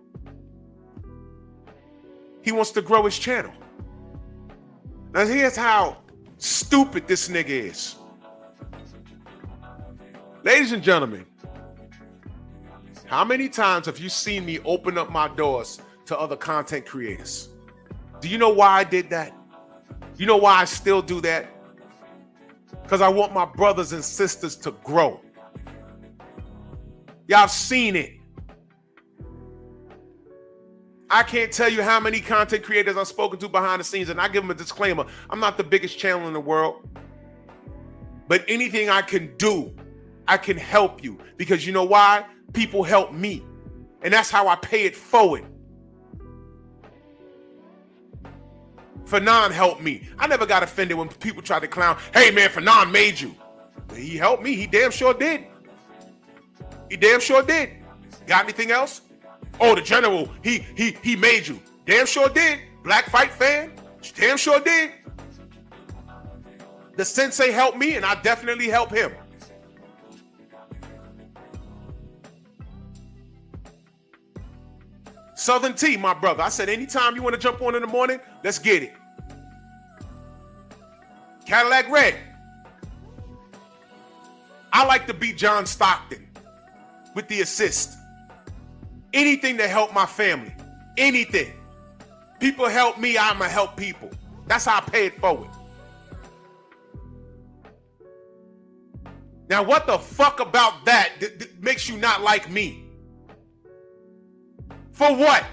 He wants to grow his channel. Now here's how stupid this nigga is. Ladies and gentlemen, how many times have you seen me open up my doors to other content creators? Do you know why I did that? You know why I still do that? Because I want my brothers and sisters to grow. Y'all seen it. I can't tell you how many content creators I've spoken to behind the scenes, and I give them a disclaimer. I'm not the biggest channel in the world, but anything I can do, I can help you, because you know why? People help me, and that's how I pay it forward. Fanon helped me. I never got offended when people tried to clown. Hey man, Fanon made you. He helped me. He damn sure did. He damn sure did. Got anything else? Oh, the general, he made you. Damn sure did. Black fight fan, damn sure did. The sensei helped me, and I definitely help him. Southern T, my brother. I said, anytime you want to jump on in the morning, let's get it. Cadillac Red. I like to beat John Stockton with the assist. Anything to help my family. Anything. People help me, I'ma help people. That's how I pay it forward. Now, what the fuck about that makes you not like me? For what,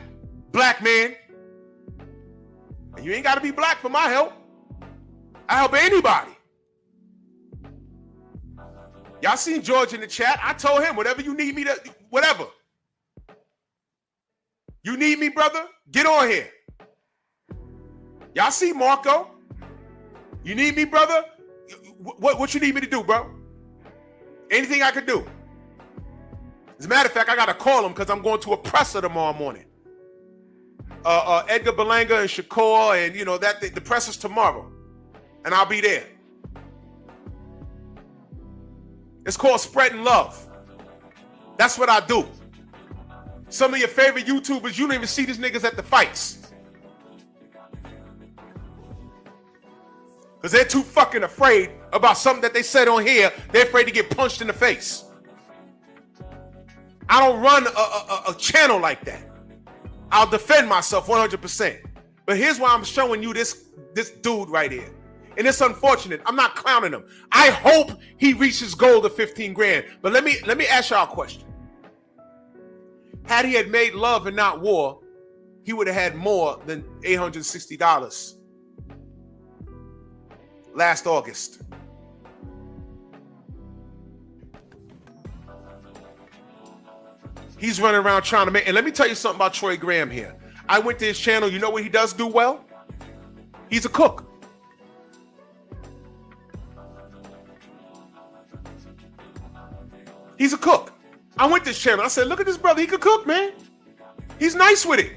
black man? And you ain't got to be black for my help. I help anybody. Y'all seen George in the chat? I told him, whatever you need me to, whatever. You need me, brother? Get on here. Y'all see Marco? You need me, brother? What you need me to do, bro? Anything I could do. As a matter of fact, I got to call him because I'm going to a presser tomorrow morning. Edgar Berlanga and Shakur, and you know that the presser's tomorrow, and I'll be there. It's called spreading love. That's what I do. Some of your favorite YouTubers, you don't even see these niggas at the fights. Because they're too fucking afraid about something that they said on here. They're afraid to get punched in the face. I don't run a channel like that. I'll defend myself 100%. But here's why I'm showing you this dude right here. And it's unfortunate. I'm not clowning him. I hope he reaches goal of 15 grand. But let me ask y'all a question. Had he had made love and not war, he would have had more than $860 last August. He's running around trying to make, and let me tell you something about Troy Graham here. I went to his channel. You know what he does do well? He's a cook. He's a cook. I went to his channel. I said, look at this brother. He could cook, man. He's nice with it.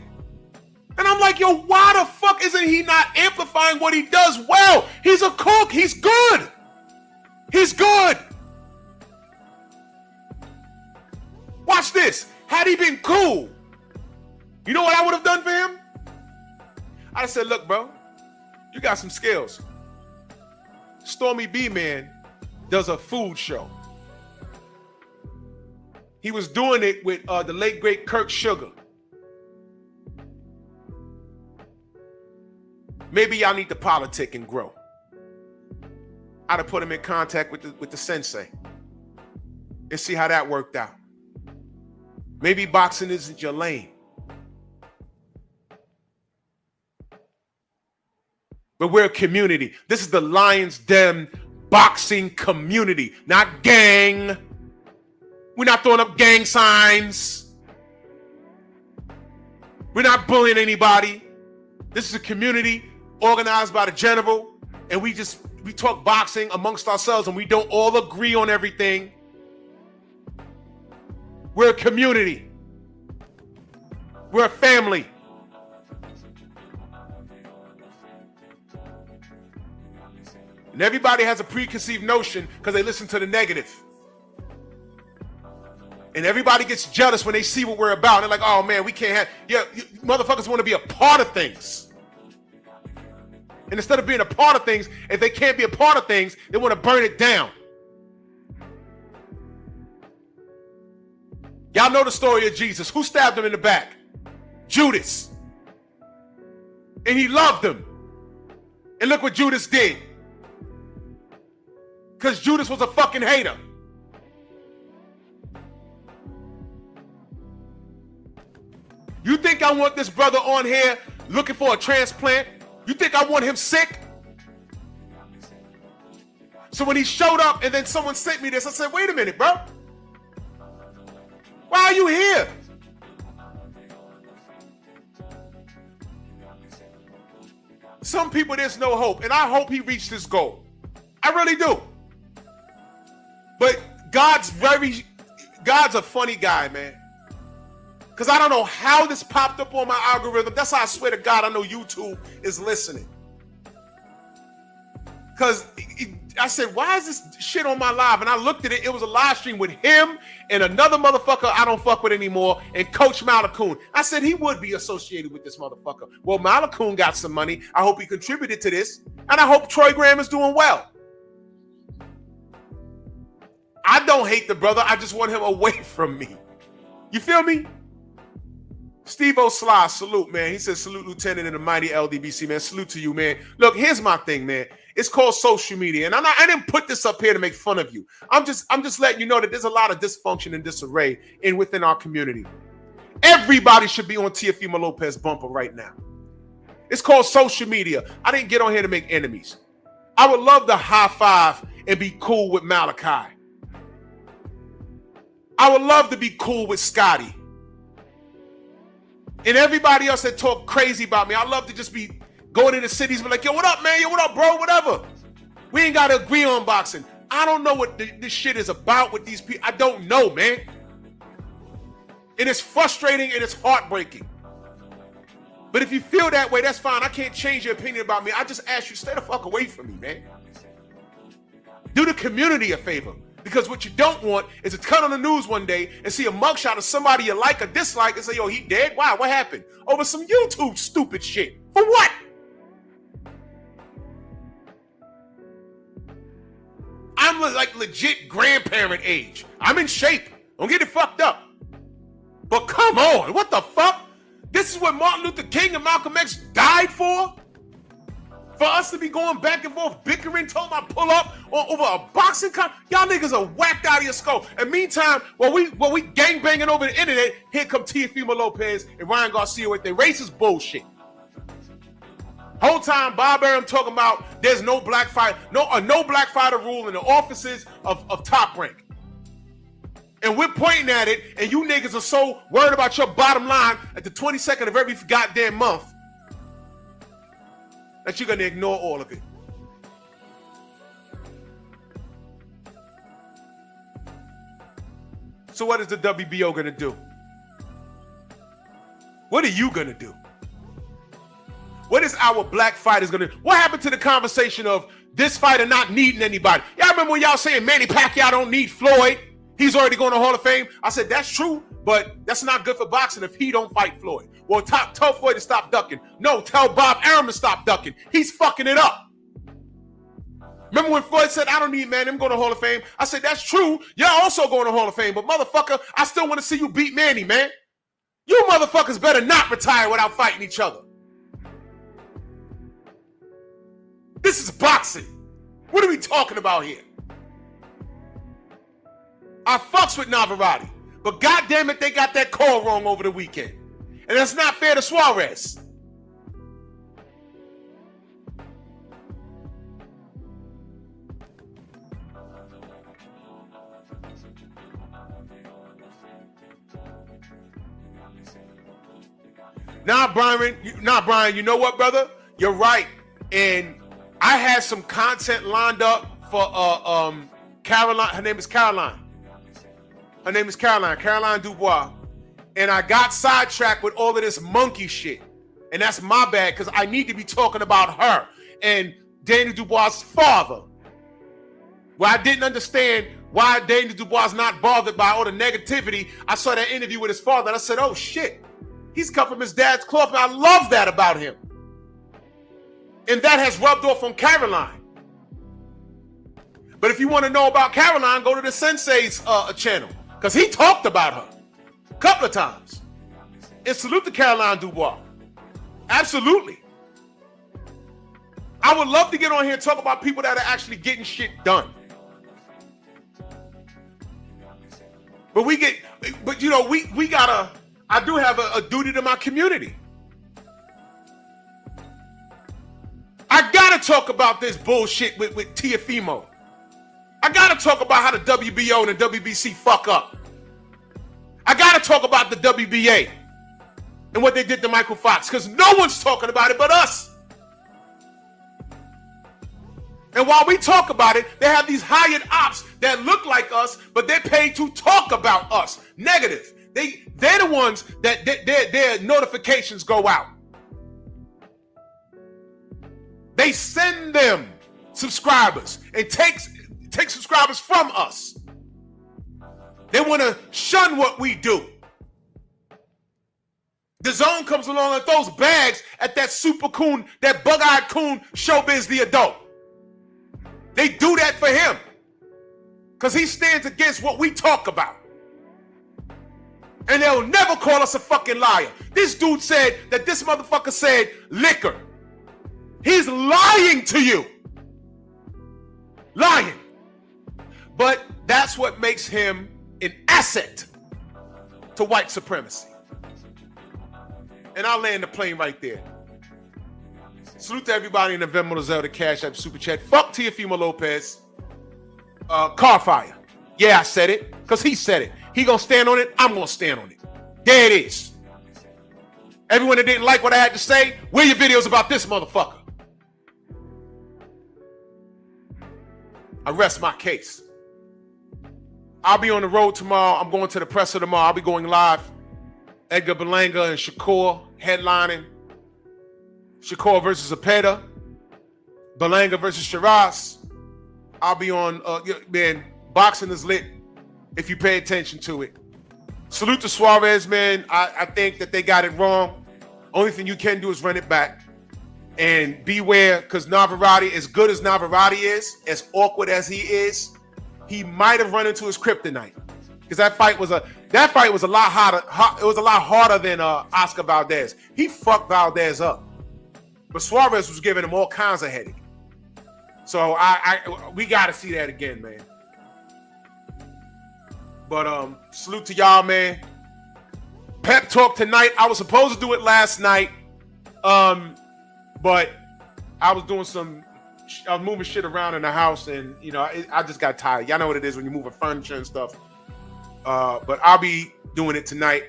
And I'm like, yo, why the fuck isn't he not amplifying what he does well? He's a cook. He's good. He's good. Watch this. Had he been cool, you know what I would have done for him? I said, look, bro, you got some skills. Stormy B-Man does a food show. He was doing it with the late, great Kirk Sugar. Maybe y'all need to politic and grow. I'd have put him in contact with the sensei and see how that worked out. Maybe boxing isn't your lane. But we're a community. This is the Lions Den boxing community, not gang. We're not throwing up gang signs. We're not bullying anybody. This is a community organized by the general, and we talk boxing amongst ourselves, and we don't all agree on everything. We're a community. We're a family. And everybody has a preconceived notion because they listen to the negative. And everybody gets jealous when they see what we're about. They're like, oh man, we can't have, you motherfuckers want to be a part of things. And instead of being a part of things, if they can't be a part of things, they want to burn it down. Y'all know the story of Jesus. Who stabbed him in the back? Judas. And he loved him. And look what Judas did. Because Judas was a fucking hater. I want this brother on here looking for a transplant? You think I want him sick? So when he showed up and then someone sent me this, I said, wait a minute, bro. Why are you here? Some people, there's no hope, and I hope he reached his goal. I really do. But God's a funny guy, man. Because I don't know how this popped up on my algorithm. That's how I swear to God I know YouTube is listening. Because I said, why is this shit on my live? And I looked at it. It was a live stream with him and another motherfucker I don't fuck with anymore and Coach Malakun. I said he would be associated with this motherfucker. Well, Malakun got some money. I hope he contributed to this. And I hope Troy Graham is doing well. I don't hate the brother. I just want him away from me. You feel me? Steve O'Sly, salute, man. He says, salute, Lieutenant, and the mighty LDBC, man. Salute to you, man. Look, here's my thing, man. It's called social media. And I didn't put this up here to make fun of you. I'm just letting you know that there's a lot of dysfunction and disarray within our community. Everybody should be on Teofimo Lopez bumper right now. It's called social media. I didn't get on here to make enemies. I would love to high five and be cool with Malachi. I would love to be cool with Scotty. And everybody else that talk crazy about me, I love to just be going into cities and be like, yo, what up, man? Yo, what up, bro? Whatever. We ain't got to agree on boxing. I don't know what this shit is about with these people. I don't know, man. And it's frustrating and it's heartbreaking. But if you feel that way, that's fine. I can't change your opinion about me. I just ask you, stay the fuck away from me, man. Do the community a favor. Because what you don't want is to turn on the news one day and see a mugshot of somebody you like or dislike and say, yo, he dead? Why? What happened? Over some YouTube stupid shit. For what? I'm like legit grandparent age. I'm in shape. Don't get it fucked up. But come on, what the fuck? This is what Martin Luther King and Malcolm X died for? For us to be going back and forth, bickering, told my pull up over a boxing y'all niggas are whacked out of your skull. And meantime, while we gangbanging over the internet, here come Teofimo Lopez and Ryan Garcia with their racist bullshit. Whole time Bob Arum talking about there's no black fight, no black fighter rule in the offices of Top Rank. And we're pointing at it, and you niggas are so worried about your bottom line at the 22nd of every goddamn month that you're going to ignore all of it. So what is the WBO going to do? What are you going to do? What is our black fighters going to do? What happened to the conversation of this fighter not needing anybody? Y'all remember when y'all saying Manny Pacquiao don't need Floyd? He's already going to Hall of Fame. I said, that's true, but that's not good for boxing if he don't fight Floyd. Well, tell Floyd to stop ducking. No, tell Bob Arum to stop ducking. He's fucking it up. Remember when Floyd said, I don't need Manny, I'm going to Hall of Fame? I said, that's true. You're also going to Hall of Fame, but motherfucker, I still want to see you beat Manny, man. You motherfuckers better not retire without fighting each other. This is boxing. What are we talking about here? I fucks with Navarrete, but goddamn it, they got that call wrong over the weekend. And that's not fair to Suarez. Nah, Brian, you know what, brother? You're right. And I had some content lined up for Caroline. Her name is Caroline. Caroline Dubois. And I got sidetracked with all of this monkey shit. And that's my bad, because I need to be talking about her and Daniel Dubois' father. Well, I didn't understand why Daniel Dubois is not bothered by all the negativity. I saw that interview with his father, and I said, oh, shit. He's cut from his dad's cloth, and I love that about him. And that has rubbed off on Caroline. But if you want to know about Caroline, go to the Sensei's channel, because he talked about her a couple of times. And salute to Caroline Dubois. Absolutely. I would love to get on here and talk about people that are actually getting shit done. But we gotta I do have a duty to my community. I gotta talk about this bullshit with Teofimo. I gotta talk about how the WBO and the WBC fuck up. I gotta talk about the WBA and what they did to Michael Fox, because no one's talking about it but us. And while we talk about it, they have these hired ops that look like us, but they're paid to talk about us. Negative. They're the ones that their notifications go out. They send them subscribers and take subscribers from us. They want to shun what we do. The Zone comes along and throws bags at that super coon, that bug-eyed coon, Showbiz the Adult. They do that for him because he stands against what we talk about. And they'll never call us a fucking liar. This dude said that this motherfucker said liquor. He's lying to you. Lying. But that's what makes him an asset to white supremacy. And I'll land the plane right there. Salute to everybody in the Venmo, Zelda, Cash App, Super Chat. Fuck Teofimo Lopez. Car fire. Yeah, I said it, because he said it. He gonna stand on it, I'm gonna stand on it. There it is. Everyone that didn't like what I had to say, where your videos about this motherfucker? I rest my case. I'll be on the road tomorrow. I'm going to the presser tomorrow. I'll be going live. Edgar Berlanga and Shakur headlining. Shakur versus Zepeda. Berlanga versus Shiraz. I'll be on, man, boxing is lit if you pay attention to it. Salute to Suarez, man. I think that they got it wrong. Only thing you can do is run it back. And beware, because Navarrete, as good as Navarrete is, as awkward as he is, he might have run into his kryptonite. Because that fight was a lot harder. It was a lot harder than Oscar Valdez. He fucked Valdez up, but Suarez was giving him all kinds of headache. So we got to see that again, man. But salute to y'all, man. Pep talk tonight. I was supposed to do it last night, but I was doing I was moving shit around in the house, and I just got tired. Y'all know what it is when you're moving furniture and stuff. But I'll be doing it tonight.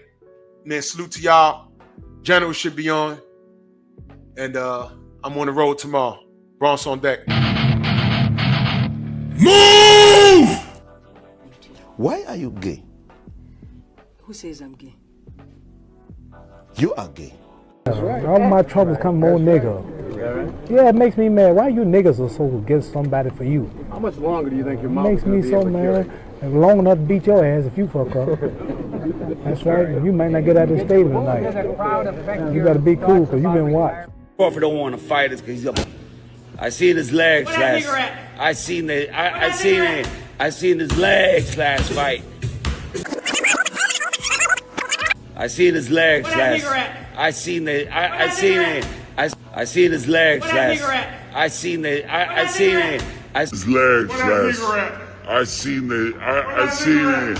Man, salute to y'all. General should be on. And I'm on the road tomorrow. Bronx on deck.
Move! Why are you gay?
Who says I'm gay?
You are gay.
All my troubles come more nigga. Yeah, it makes me mad. Why you niggas are so against somebody for you?
How much longer do you think your mom
Makes me so mad. Long enough to beat your ass if you fuck up. That's right. You might not get out of the stable tonight. You gotta be cool because you've been watched.
Crawford don't want to fight us because he's up. I seen his legs last. I seen his legs last fight. I seen his legs last. I seen his legs last. I seen his legs last. I seen it.